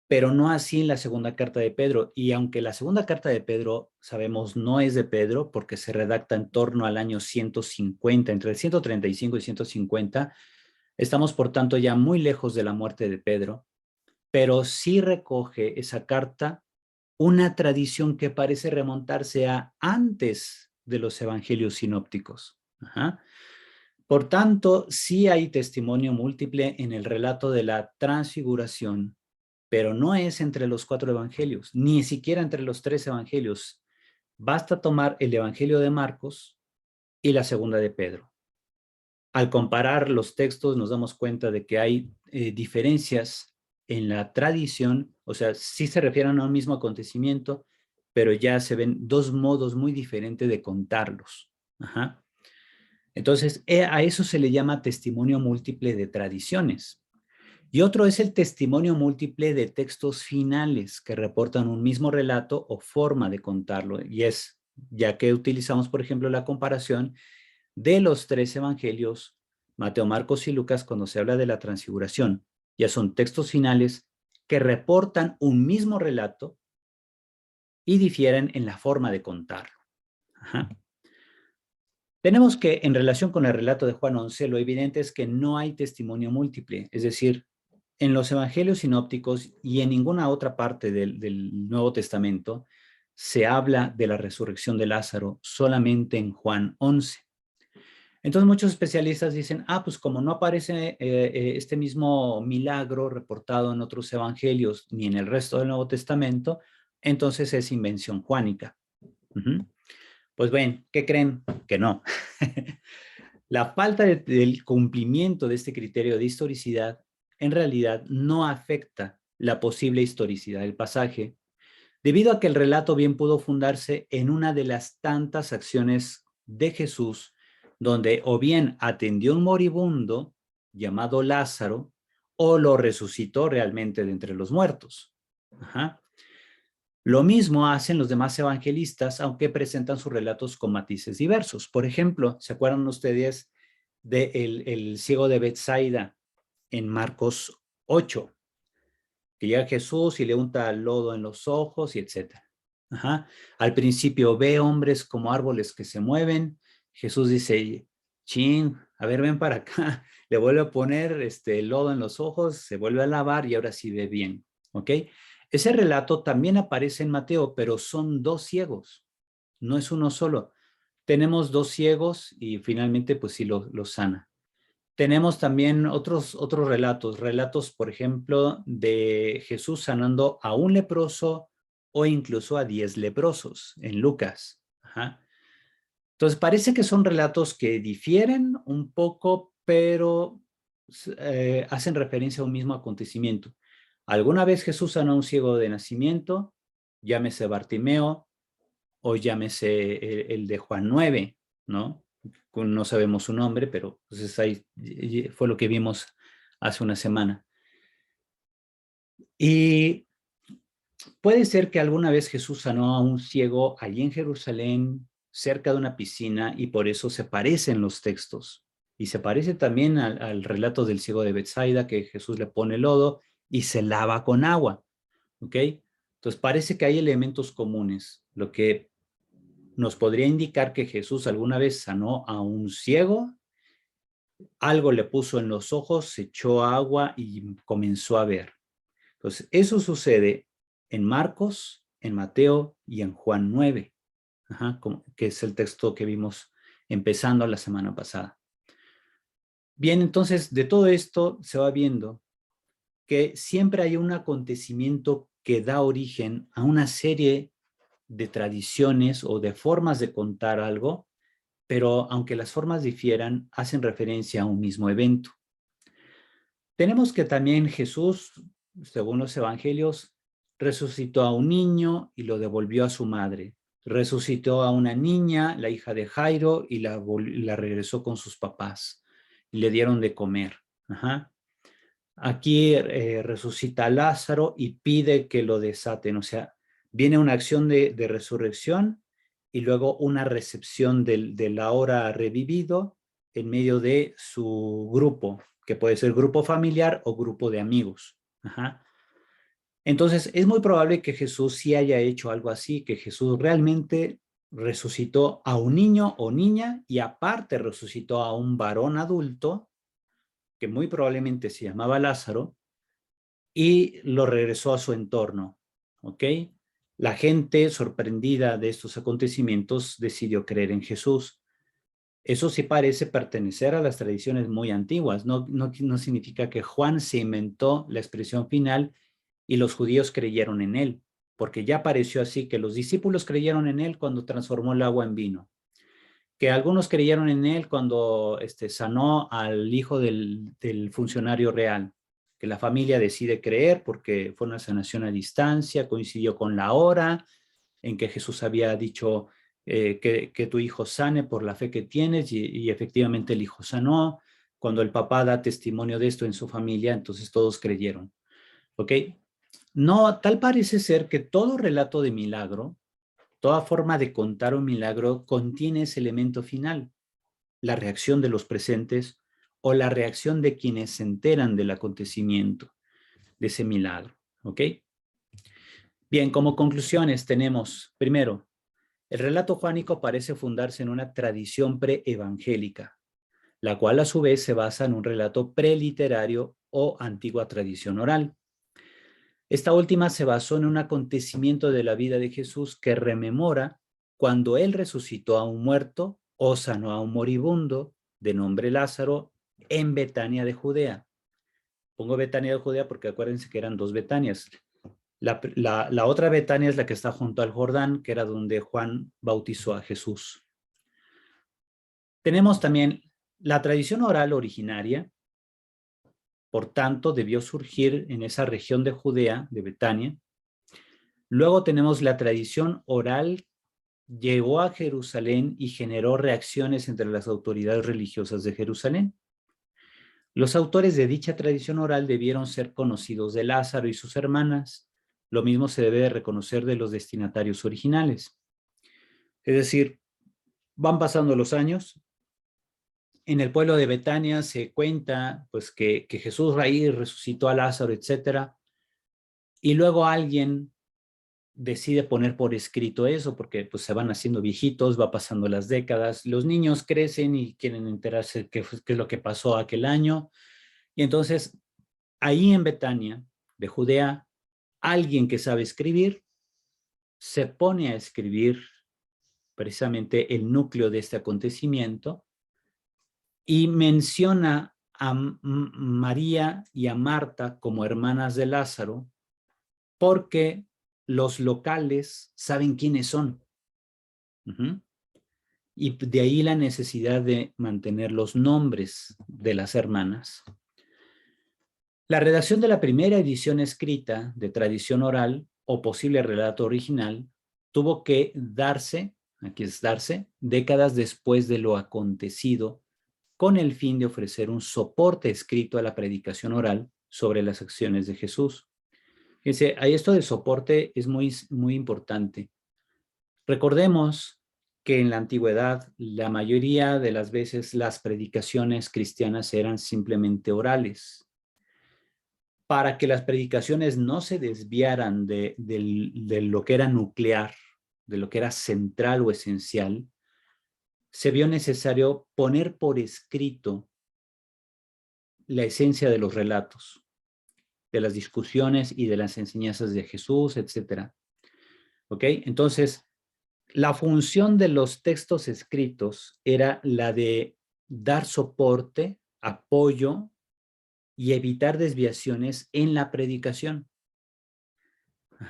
pero no así en la segunda carta de Pedro. Y aunque la segunda carta de Pedro, sabemos, no es de Pedro, porque se redacta en torno al año 150, entre el 135 y 150, estamos por tanto ya muy lejos de la muerte de Pedro, pero sí recoge esa carta una tradición que parece remontarse a antes de los evangelios sinópticos. Ajá. Por tanto, sí hay testimonio múltiple en el relato de la transfiguración, pero no es entre los 4 evangelios, ni siquiera entre los 3 evangelios. Basta tomar el evangelio de Marcos y la segunda de Pedro. Al comparar los textos nos damos cuenta de que hay diferencias en la tradición, o sea, sí se refieren a un mismo acontecimiento, pero ya se ven dos modos muy diferentes de contarlos. Ajá. Entonces, a eso se le llama testimonio múltiple de tradiciones. Y otro es el testimonio múltiple de textos finales que reportan un mismo relato o forma de contarlo. Y es, ya que utilizamos, por ejemplo, la comparación de los 3 evangelios, Mateo, Marcos y Lucas, cuando se habla de la transfiguración, ya son textos finales que reportan un mismo relato y difieren en la forma de contarlo. Ajá. Tenemos que, en relación con el relato de Juan 11, lo evidente es que no hay testimonio múltiple, es decir, en los evangelios sinópticos y en ninguna otra parte del Nuevo Testamento se habla de la resurrección de Lázaro solamente en Juan 11. Entonces muchos especialistas dicen, pues como no aparece este mismo milagro reportado en otros evangelios ni en el resto del Nuevo Testamento, entonces es invención juánica. Pues ven, ¿qué creen? Que no. La falta del cumplimiento de este criterio de historicidad en realidad no afecta la posible historicidad del pasaje, debido a que el relato bien pudo fundarse en una de las tantas acciones de Jesús, donde o bien atendió a un moribundo llamado Lázaro, o lo resucitó realmente de entre los muertos. Lo mismo hacen los demás evangelistas, aunque presentan sus relatos con matices diversos. Por ejemplo, ¿se acuerdan ustedes del el ciego de Betsaida en Marcos 8? Que llega Jesús y le unta lodo en los ojos y etcétera. Al principio ve hombres como árboles que se mueven. Jesús dice, chin, a ver, ven para acá. Le vuelve a poner lodo en los ojos, se vuelve a lavar y ahora sí ve bien. ¿Ok? Ese relato también aparece en Mateo, pero son 2 ciegos. No es uno solo. Tenemos 2 ciegos y finalmente pues sí lo sana. Tenemos también otros relatos, por ejemplo, de Jesús sanando a un leproso o incluso a 10 leprosos en Lucas. Entonces parece que son relatos que difieren un poco, pero hacen referencia a un mismo acontecimiento. Alguna vez Jesús sanó a un ciego de nacimiento, llámese Bartimeo o llámese el de Juan 9, ¿no? No sabemos su nombre, pero pues ahí fue lo que vimos hace una semana. Y puede ser que alguna vez Jesús sanó a un ciego allí en Jerusalén, cerca de una piscina, y por eso se parecen los textos. Y se parece también al relato del ciego de Betsaida, que Jesús le pone lodo y se lava con agua. ¿Ok? Entonces parece que hay elementos comunes, lo que nos podría indicar que Jesús alguna vez sanó a un ciego, algo le puso en los ojos, se echó agua y comenzó a ver. Entonces, eso sucede en Marcos, en Mateo y en Juan 9, que es el texto que vimos empezando la semana pasada. Bien, entonces, de todo esto se va viendo que siempre hay un acontecimiento que da origen a una serie de tradiciones o de formas de contar algo, pero aunque las formas difieran, hacen referencia a un mismo evento. Tenemos que también Jesús, según los evangelios, resucitó a un niño y lo devolvió a su madre. Resucitó a una niña, la hija de Jairo, y la regresó con sus papás. Y le dieron de comer. Aquí resucita a Lázaro y pide que lo desaten. O sea, viene una acción de resurrección y luego una recepción del ahora revivido en medio de su grupo, que puede ser grupo familiar o grupo de amigos. Entonces, es muy probable que Jesús sí haya hecho algo así, que Jesús realmente resucitó a un niño o niña y aparte resucitó a un varón adulto, que muy probablemente se llamaba Lázaro, y lo regresó a su entorno. ¿Ok? La gente, sorprendida de estos acontecimientos, decidió creer en Jesús. Eso sí parece pertenecer a las tradiciones muy antiguas. No significa que Juan se inventó la expresión final y los judíos creyeron en él, porque ya pareció así que los discípulos creyeron en él cuando transformó el agua en vino, que algunos creyeron en él cuando sanó al hijo del funcionario real, que la familia decide creer porque fue una sanación a distancia, coincidió con la hora en que Jesús había dicho que tu hijo sane por la fe que tienes y efectivamente el hijo sanó. Cuando el papá da testimonio de esto en su familia, entonces todos creyeron. ¿Ok? No, tal parece ser que todo relato de milagro, toda forma de contar un milagro contiene ese elemento final, la reacción de los presentes o la reacción de quienes se enteran del acontecimiento, de ese milagro. ¿Ok? Bien, como conclusiones tenemos, primero, el relato juánico parece fundarse en una tradición preevangélica, la cual a su vez se basa en un relato preliterario o antigua tradición oral. Esta última se basó en un acontecimiento de la vida de Jesús que rememora cuando él resucitó a un muerto o sanó a un moribundo de nombre Lázaro en Betania de Judea. Pongo Betania de Judea porque acuérdense que eran dos Betanias. La otra Betania es la que está junto al Jordán, que era donde Juan bautizó a Jesús. Tenemos también la tradición oral originaria, por tanto, debió surgir en esa región de Judea, de Betania. Luego tenemos la tradición oral, llegó a Jerusalén y generó reacciones entre las autoridades religiosas de Jerusalén. Los autores de dicha tradición oral debieron ser conocidos de Lázaro y sus hermanas. Lo mismo se debe de reconocer de los destinatarios originales. Es decir, van pasando los años. En el pueblo de Betania se cuenta pues, que Jesús ahí resucitó a Lázaro, etc. Y luego alguien decide poner por escrito eso porque pues, se van haciendo viejitos, va pasando las décadas, los niños crecen y quieren enterarse qué es lo que pasó aquel año. Y entonces, ahí en Betania, de Judea, alguien que sabe escribir se pone a escribir precisamente el núcleo de este acontecimiento y menciona a María y a Marta como hermanas de Lázaro porque los locales saben quiénes son. Y de ahí la necesidad de mantener los nombres de las hermanas. La redacción de la primera edición escrita de tradición oral o posible relato original tuvo que darse, aquí es darse, décadas después de lo acontecido, con el fin de ofrecer un soporte escrito a la predicación oral sobre las acciones de Jesús. Fíjense, ahí esto de soporte es muy, muy importante. Recordemos que en la antigüedad la mayoría de las veces las predicaciones cristianas eran simplemente orales. Para que las predicaciones no se desviaran de lo que era nuclear, de lo que era central o esencial, se vio necesario poner por escrito la esencia de los relatos, de las discusiones y de las enseñanzas de Jesús, etc. ¿Ok? Entonces, la función de los textos escritos era la de dar soporte, apoyo y evitar desviaciones en la predicación.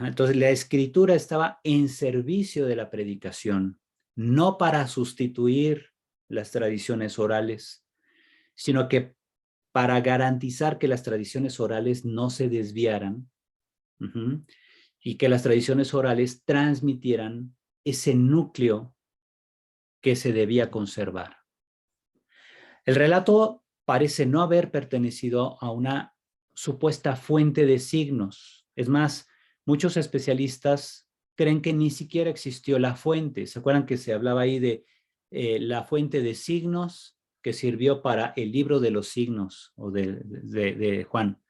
Entonces, la escritura estaba en servicio de la predicación, no para sustituir las tradiciones orales, sino que para garantizar que las tradiciones orales no se desviaran y que las tradiciones orales transmitieran ese núcleo que se debía conservar. El relato parece no haber pertenecido a una supuesta fuente de signos. Es más, muchos especialistas creen que ni siquiera existió la fuente. ¿Se acuerdan que se hablaba ahí de la fuente de signos que sirvió para el libro de los signos o de Juan?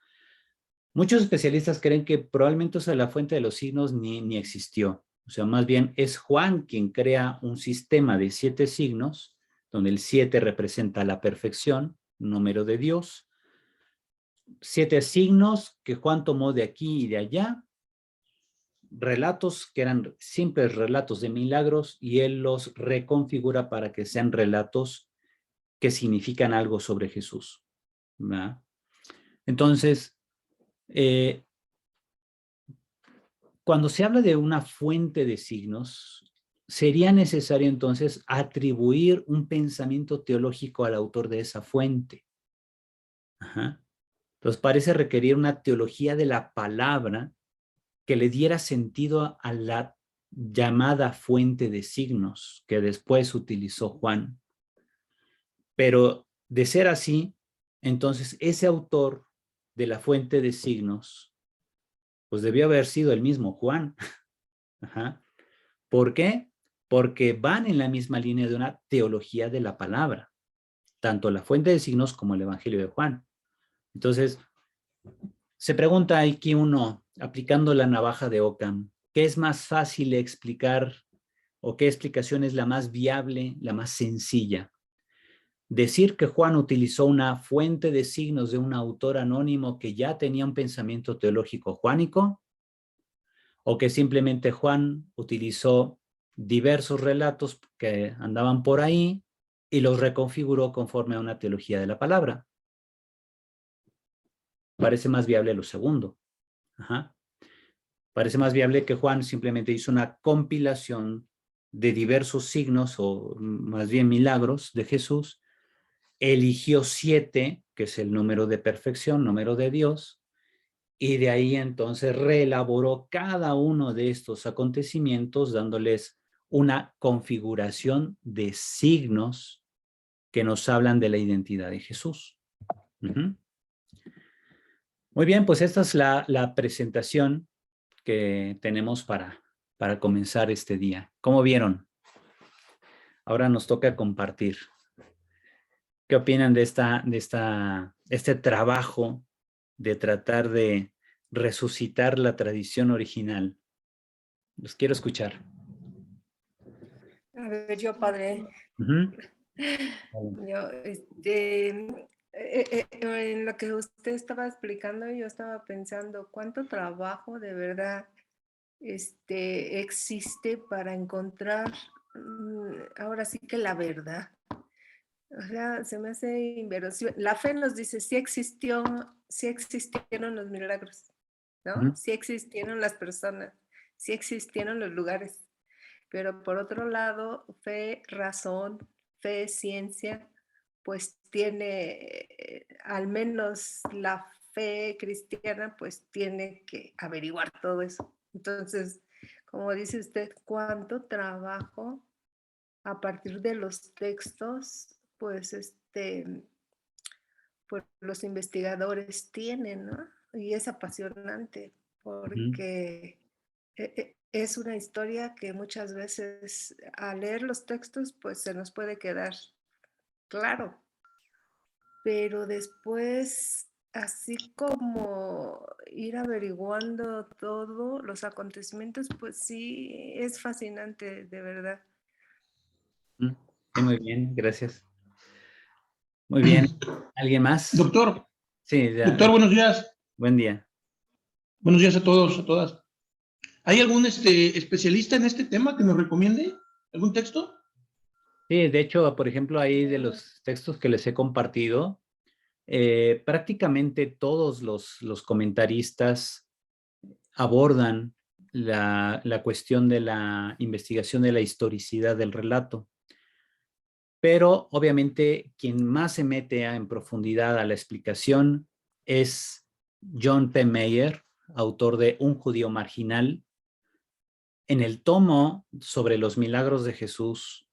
Muchos especialistas creen que probablemente la fuente de los signos ni existió. O sea, más bien es Juan quien crea un sistema de 7 signos, donde el 7 representa la perfección, número de Dios. 7 signos que Juan tomó de aquí y de allá, relatos que eran simples relatos de milagros, y él los reconfigura para que sean relatos que significan algo sobre Jesús, ¿verdad? Entonces, cuando se habla de una fuente de signos, sería necesario entonces atribuir un pensamiento teológico al autor de esa fuente. Entonces parece requerir una teología de la palabra que le diera sentido a la llamada fuente de signos que después utilizó Juan. Pero de ser así, entonces ese autor de la fuente de signos, pues debió haber sido el mismo Juan. ¿Por qué? Porque van en la misma línea de una teología de la palabra, tanto la fuente de signos como el Evangelio de Juan. Entonces, se pregunta aquí uno, aplicando la navaja de Occam, ¿qué es más fácil de explicar o qué explicación es la más viable, la más sencilla? Decir que Juan utilizó una fuente de signos de un autor anónimo que ya tenía un pensamiento teológico juánico, o que simplemente Juan utilizó diversos relatos que andaban por ahí y los reconfiguró conforme a una teología de la palabra. Parece más viable lo segundo. Ajá. Parece más viable que Juan simplemente hizo una compilación de diversos signos, o más bien milagros de Jesús, eligió 7, que es el número de perfección, número de Dios, y de ahí entonces reelaboró cada uno de estos acontecimientos, dándoles una configuración de signos que nos hablan de la identidad de Jesús. Uh-huh. Muy bien, pues esta es la presentación que tenemos para comenzar este día. ¿Cómo vieron? Ahora nos toca compartir. ¿Qué opinan de este trabajo de tratar de resucitar la tradición original? Los quiero escuchar. A ver, yo, padre. Uh-huh. Yo, en lo que usted estaba explicando, yo estaba pensando cuánto trabajo de verdad existe para encontrar ahora sí que la verdad. O sea, se me hace inverosímil. La fe nos dice sí existieron los milagros, ¿no? Uh-huh. Sí existieron las personas, sí existieron los lugares. Pero por otro lado, fe, razón, fe, ciencia, pues tiene, al menos la fe cristiana, pues tiene que averiguar todo eso. Entonces, como dice usted, ¿cuánto trabajo a partir de los textos, pues pues los investigadores tienen, ¿no? Y es apasionante porque es una historia que muchas veces al leer los textos pues se nos puede quedar claro, pero después así como ir averiguando todo los acontecimientos, pues sí, es fascinante de verdad. Sí, muy bien, gracias. Muy bien. ¿Alguien más? Doctor, Sí, ya. doctor, buenos días. Buen día. Buenos días a todos, a todas. ¿Hay algún especialista en este tema que nos recomiende? ¿Algún texto? Sí, de hecho, por ejemplo, ahí de los textos que les he compartido, prácticamente todos los comentaristas abordan la cuestión de la investigación de la historicidad del relato. Pero obviamente quien más se mete en profundidad a la explicación es John P. Mayer, autor de Un judío marginal. En el tomo sobre los milagros de Jesús,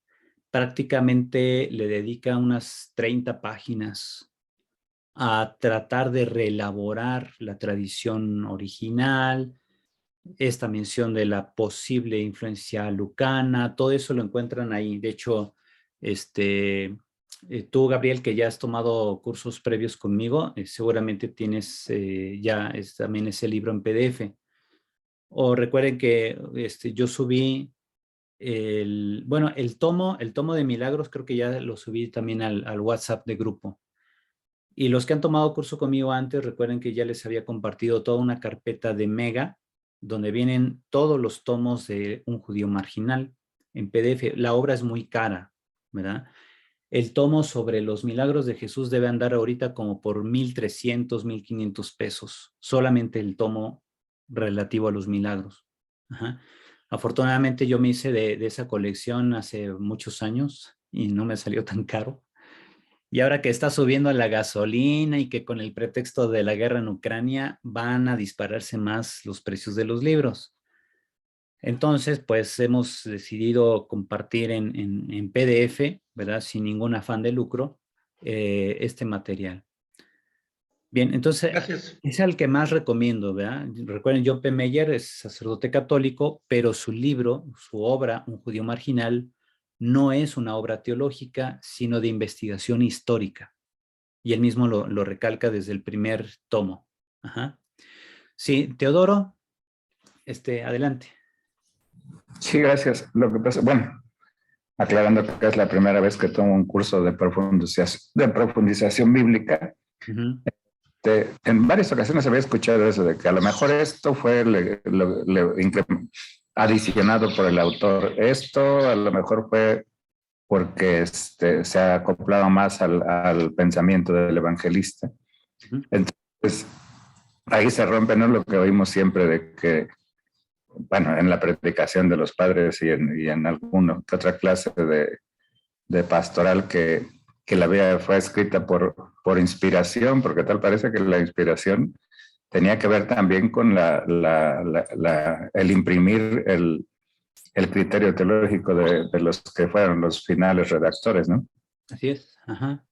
prácticamente le dedica unas 30 páginas a tratar de reelaborar la tradición original, esta mención de la posible influencia lucana, todo eso lo encuentran ahí. De hecho, tú, Gabriel, que ya has tomado cursos previos conmigo, seguramente tienes también ese libro en PDF. O recuerden que yo subí el tomo de milagros, creo que ya lo subí también al WhatsApp de grupo. Y los que han tomado curso conmigo antes, recuerden que ya les había compartido toda una carpeta de Mega, donde vienen todos los tomos de Un judío marginal en PDF. La obra es muy cara, ¿verdad? El tomo sobre los milagros de Jesús debe andar ahorita como por 1,300, 1,500 pesos. Solamente el tomo relativo a los milagros. Ajá. Afortunadamente yo me hice de esa colección hace muchos años y no me salió tan caro. Y ahora que está subiendo la gasolina y que con el pretexto de la guerra en Ucrania van a dispararse más los precios de los libros. Entonces, pues hemos decidido compartir en PDF, ¿verdad? Sin ningún afán de lucro, este material. Bien, entonces, Gracias. es el que más recomiendo, ¿verdad? Recuerden, John P. Mayer es sacerdote católico, pero su libro, su obra, Un judío marginal, no es una obra teológica, sino de investigación histórica. Y él mismo lo recalca desde el primer tomo. Ajá. Sí, Teodoro, adelante. Sí, gracias. Lo que pasa, bueno, aclarando que es la primera vez que tomo un curso de profundización bíblica. Ujú. En varias ocasiones había escuchado eso, de que a lo mejor esto fue adicionado por el autor. Esto a lo mejor fue porque se acoplaba más al pensamiento del evangelista. Ujú. Entonces, ahí se rompe, ¿no?, lo que oímos siempre de que, bueno, en la predicación de los padres y en alguna que otra clase de pastoral, que la Biblia fue escrita por inspiración, porque tal parece que la inspiración tenía que ver también con el imprimir el criterio teológico de los que fueron los finales redactores, ¿no? Así es. Ajá.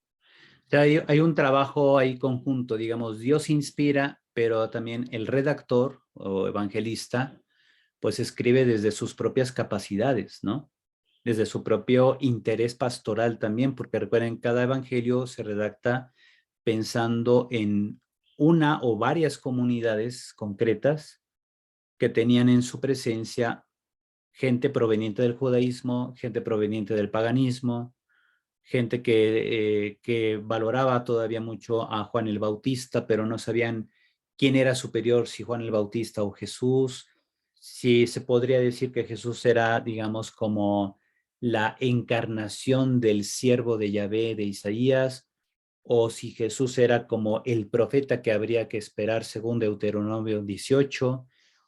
O sea, hay un trabajo ahí conjunto, digamos, Dios inspira, pero también el redactor o evangelista, pues escribe desde sus propias capacidades, ¿no? Desde su propio interés pastoral también, porque recuerden, cada evangelio se redacta pensando en una o varias comunidades concretas que tenían en su presencia gente proveniente del judaísmo, gente proveniente del paganismo, gente que valoraba todavía mucho a Juan el Bautista, pero no sabían quién era superior, si Juan el Bautista o Jesús, si se podría decir que Jesús era, digamos, como la encarnación del siervo de Yahvé de Isaías, o si Jesús era como el profeta que habría que esperar según Deuteronomio 18,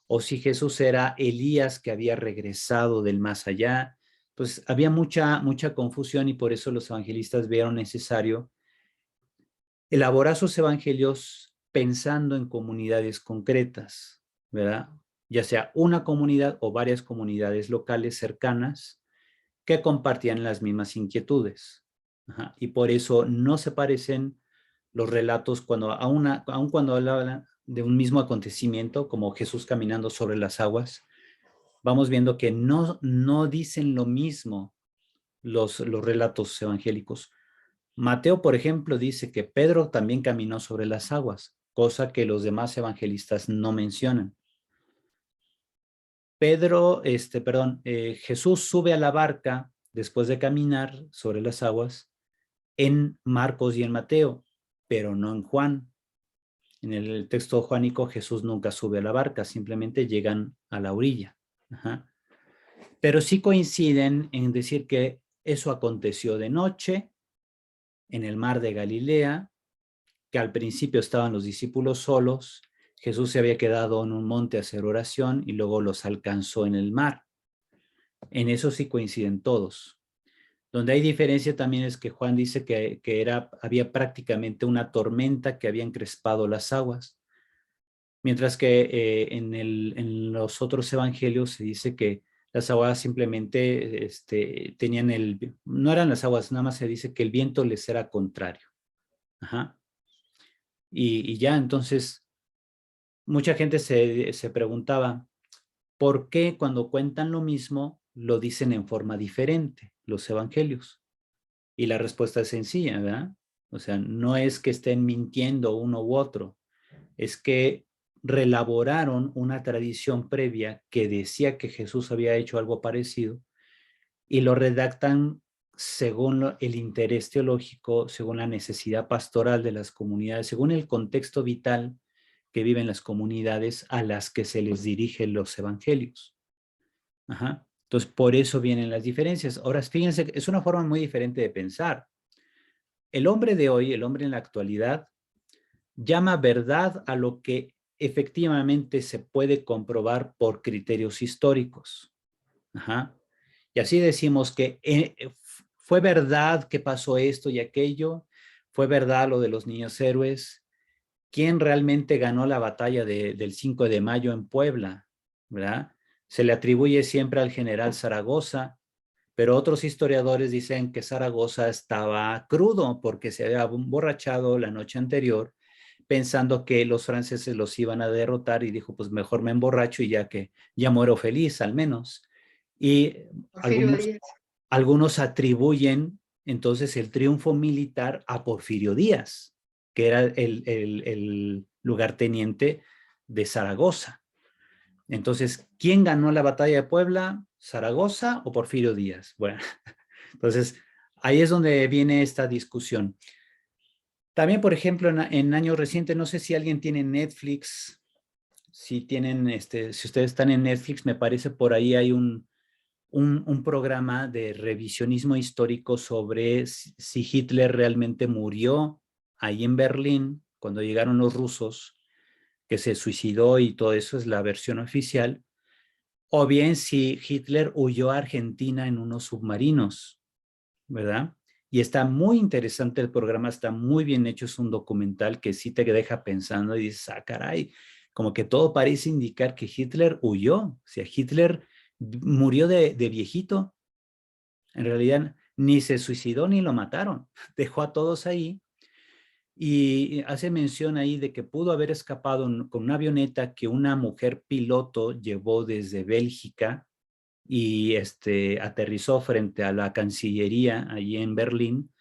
o si Jesús era Elías que había regresado del más allá. Pues había mucha confusión, y por eso los evangelistas vieron necesario elaborar sus evangelios pensando en comunidades concretas, ¿verdad? Ya sea una comunidad o varias comunidades locales cercanas que compartían las mismas inquietudes. Ajá. Y por eso no se parecen los relatos aun cuando hablan de un mismo acontecimiento, como Jesús caminando sobre las aguas. Vamos viendo que no dicen lo mismo los relatos evangélicos. Mateo, por ejemplo, dice que Pedro también caminó sobre las aguas, cosa que los demás evangelistas no mencionan. Jesús sube a la barca después de caminar sobre las aguas en Marcos y en Mateo, pero no en Juan. En el texto juanico, Jesús nunca sube a la barca, simplemente llegan a la orilla. Ajá. Pero sí coinciden en decir que eso aconteció de noche en el mar de Galilea, que al principio estaban los discípulos solos, Jesús se había quedado en un monte a hacer oración y luego los alcanzó en el mar. En eso sí coinciden todos. Donde hay diferencia también es que Juan dice que había prácticamente una tormenta que había encrespado las aguas, mientras que en los otros evangelios se dice que las aguas simplemente no eran las aguas, nada más se dice que el viento les era contrario. Ajá. Y ya entonces mucha gente se preguntaba, ¿por qué cuando cuentan lo mismo lo dicen en forma diferente los evangelios? Y la respuesta es sencilla, ¿verdad? O sea, no es que estén mintiendo uno u otro, es que reelaboraron una tradición previa que decía que Jesús había hecho algo parecido y lo redactan según el interés teológico, según la necesidad pastoral de las comunidades, según el contexto vital que viven las comunidades a las que se les dirigen los evangelios. Ajá. Entonces, por eso vienen las diferencias. Ahora, fíjense, es una forma muy diferente de pensar. El hombre de hoy, el hombre en la actualidad, llama verdad a lo que efectivamente se puede comprobar por criterios históricos. Ajá. Y así decimos que fue verdad que pasó esto y aquello, fue verdad lo de los niños héroes. ¿Quién realmente ganó la batalla del 5 de mayo en Puebla? ¿Verdad? Se le atribuye siempre al general Zaragoza, pero otros historiadores dicen que Zaragoza estaba crudo porque se había emborrachado la noche anterior pensando que los franceses los iban a derrotar y dijo, pues mejor me emborracho y ya muero feliz al menos. Y algunos atribuyen entonces el triunfo militar a Porfirio Díaz, que era el lugarteniente de Zaragoza. Entonces, ¿quién ganó la batalla de Puebla? ¿Zaragoza o Porfirio Díaz? Bueno, Entonces, ahí es donde viene esta discusión. También, por ejemplo, en años recientes, no sé si alguien tiene Netflix, si tienen, si ustedes están en Netflix, me parece por ahí hay un programa de revisionismo histórico sobre si Hitler realmente murió ahí en Berlín cuando llegaron los rusos, que se suicidó y todo eso es la versión oficial, o bien si Hitler huyó a Argentina en unos submarinos, ¿verdad? Y está muy interesante el programa, está muy bien hecho, es un documental que sí te deja pensando y dices, ah, caray, como que todo parece indicar que Hitler huyó, o sea, Hitler murió de viejito, en realidad ni se suicidó ni lo mataron, dejó a todos ahí y hace mención ahí de que pudo haber escapado con una avioneta que una mujer piloto llevó desde Bélgica y aterrizó frente a la Cancillería allí en Berlín.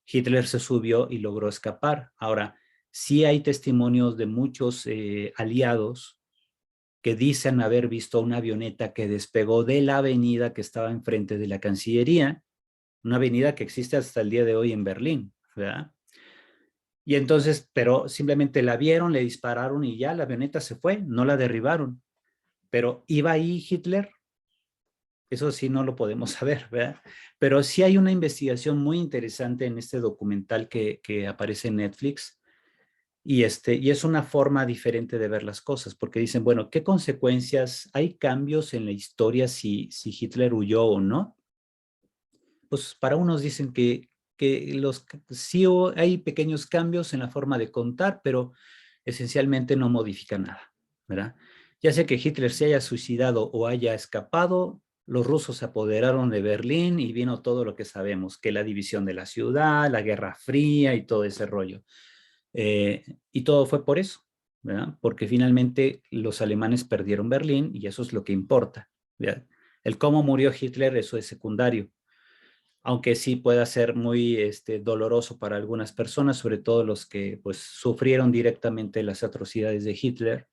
Hitler se subió y logró escapar. Ahora, sí hay testimonios de muchos aliados que dicen haber visto una avioneta que despegó de la avenida que estaba enfrente de la Cancillería, una avenida que existe hasta el día de hoy en Berlín, ¿verdad? Y entonces, pero simplemente la vieron, le dispararon y ya la avioneta se fue, no la derribaron. Pero ¿iba ahí Hitler? Eso sí no lo podemos saber, ¿verdad? Pero sí hay una investigación muy interesante en este documental que aparece en Netflix y es una forma diferente de ver las cosas, porque dicen, bueno, ¿qué consecuencias? ¿Hay cambios en la historia si Hitler huyó o no? Pues para unos dicen que sí hay pequeños cambios en la forma de contar, pero esencialmente no modifica nada, ¿verdad? Ya sea que Hitler se haya suicidado o haya escapado, los rusos se apoderaron de Berlín y vino todo lo que sabemos, que la división de la ciudad, la Guerra Fría y todo ese rollo. Y todo fue por eso, ¿verdad? Porque finalmente los alemanes perdieron Berlín y eso es lo que importa, ¿verdad? El cómo murió Hitler, eso es secundario, aunque sí pueda ser muy doloroso para algunas personas, sobre todo los que pues sufrieron directamente las atrocidades de Hitler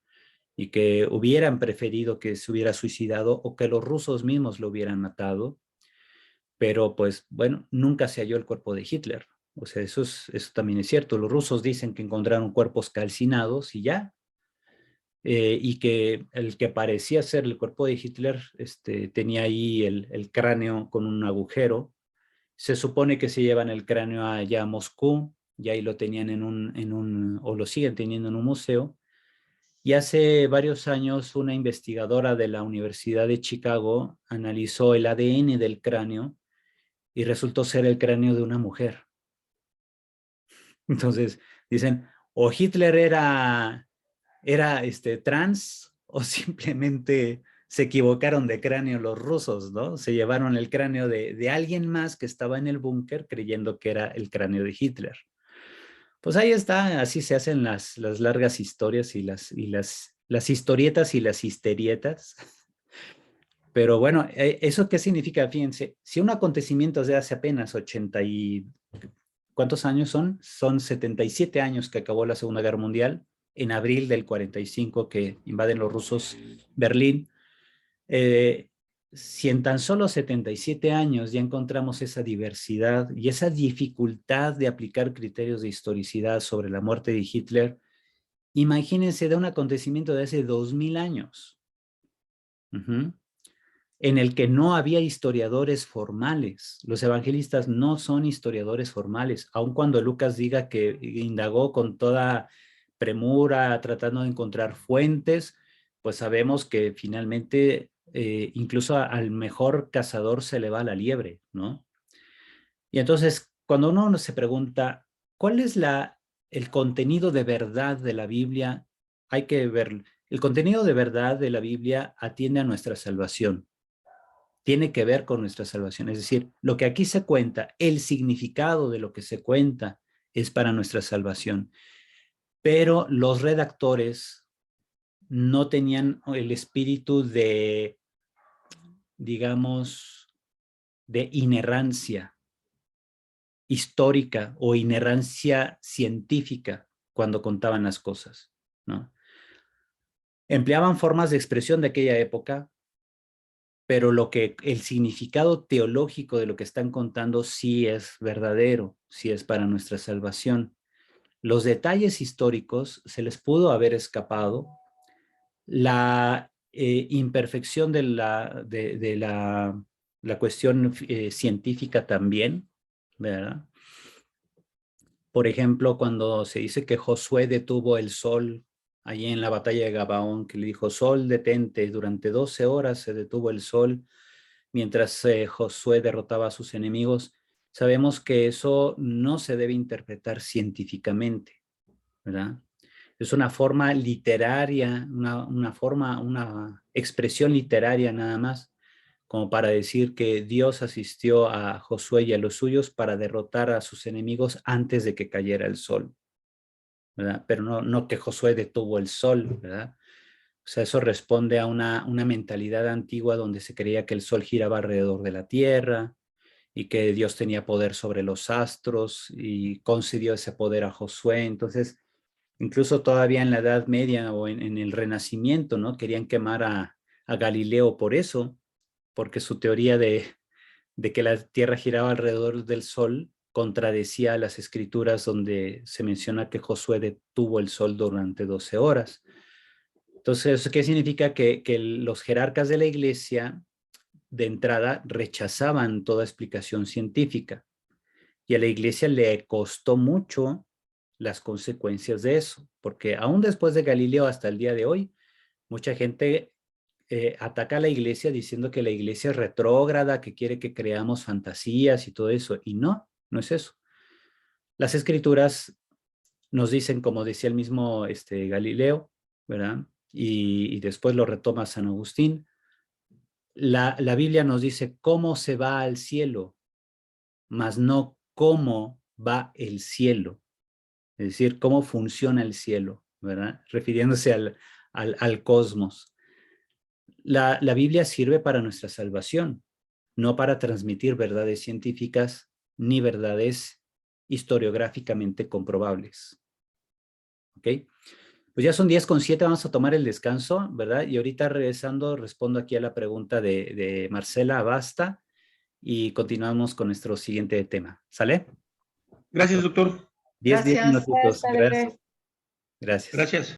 y que hubieran preferido que se hubiera suicidado o que los rusos mismos lo hubieran matado, pero pues bueno, nunca se halló el cuerpo de Hitler. O sea, eso también es cierto. Los rusos dicen que encontraron cuerpos calcinados y ya, y que el que parecía ser el cuerpo de Hitler tenía ahí el cráneo con un agujero. Se supone que se llevan el cráneo allá a Moscú y ahí lo tenían o lo siguen teniendo en un museo. Y hace varios años una investigadora de la Universidad de Chicago analizó el ADN del cráneo y resultó ser el cráneo de una mujer. Entonces dicen, o Hitler era trans o simplemente se equivocaron de cráneo los rusos, ¿no? Se llevaron el cráneo de alguien más que estaba en el búnker creyendo que era el cráneo de Hitler. Pues ahí está, así se hacen las largas historias y las historietas y las histerietas. Pero bueno, ¿eso qué significa? Fíjense, si un acontecimiento de hace apenas 80 y... ¿Cuántos años son? Son 77 años que acabó la Segunda Guerra Mundial, en abril del 45 que invaden los rusos Berlín. Si en tan solo 77 años ya encontramos esa diversidad y esa dificultad de aplicar criterios de historicidad sobre la muerte de Hitler, imagínense de un acontecimiento de hace 2000 años, en el que no había historiadores formales. Los evangelistas no son historiadores formales, aun cuando Lucas diga que indagó con toda premura tratando de encontrar fuentes, pues sabemos que finalmente incluso al mejor cazador se le va la liebre, ¿no? Y entonces, cuando uno se pregunta, ¿cuál es el contenido de verdad de la Biblia? Hay que ver, el contenido de verdad de la Biblia atiende a nuestra salvación, tiene que ver con nuestra salvación. Es decir, lo que aquí se cuenta, el significado de lo que se cuenta es para nuestra salvación. Pero los redactores no tenían el espíritu de, digamos, de inerrancia histórica o inerrancia científica cuando contaban las cosas, ¿no? Empleaban formas de expresión de aquella época, pero el significado teológico de lo que están contando sí es verdadero, sí es para nuestra salvación. Los detalles históricos se les pudo haber escapado. La imperfección de la cuestión científica también, ¿verdad? Por ejemplo, cuando se dice que Josué detuvo el sol allí en la batalla de Gabaón, que le dijo, sol, detente, durante 12 horas se detuvo el sol mientras Josué derrotaba a sus enemigos. Sabemos que eso no se debe interpretar científicamente, ¿verdad? Es una forma literaria, una expresión literaria nada más, como para decir que Dios asistió a Josué y a los suyos para derrotar a sus enemigos antes de que cayera el sol, ¿verdad? Pero no que Josué detuvo el sol, ¿verdad? O sea, eso responde a una mentalidad antigua donde se creía que el sol giraba alrededor de la tierra y que Dios tenía poder sobre los astros y concedió ese poder a Josué. Entonces, incluso todavía en la Edad Media o en el Renacimiento, ¿no? Querían quemar a Galileo por eso, porque su teoría de que la Tierra giraba alrededor del Sol contradecía las escrituras donde se menciona que Josué detuvo el Sol durante 12 horas. Entonces, ¿qué significa? Que los jerarcas de la iglesia de entrada rechazaban toda explicación científica y a la iglesia le costó mucho las consecuencias de eso, porque aún después de Galileo hasta el día de hoy, mucha gente ataca a la iglesia diciendo que la iglesia es retrógrada, que quiere que creamos fantasías y todo eso, y no es eso. Las escrituras nos dicen, como decía el mismo Galileo, ¿verdad? Y después lo retoma San Agustín, la Biblia nos dice cómo se va al cielo, mas no cómo va el cielo. Es decir, cómo funciona el cielo, ¿verdad? Refiriéndose al cosmos. La Biblia sirve para nuestra salvación, no para transmitir verdades científicas ni verdades historiográficamente comprobables. ¿Ok? Pues ya son 10:07, vamos a tomar el descanso, ¿verdad? Y ahorita regresando respondo aquí a la pregunta de Marcela Abasta y continuamos con nuestro siguiente tema. ¿Sale? Gracias, doctor. 10 Gracias. minutitos. Gracias. Gracias. Gracias.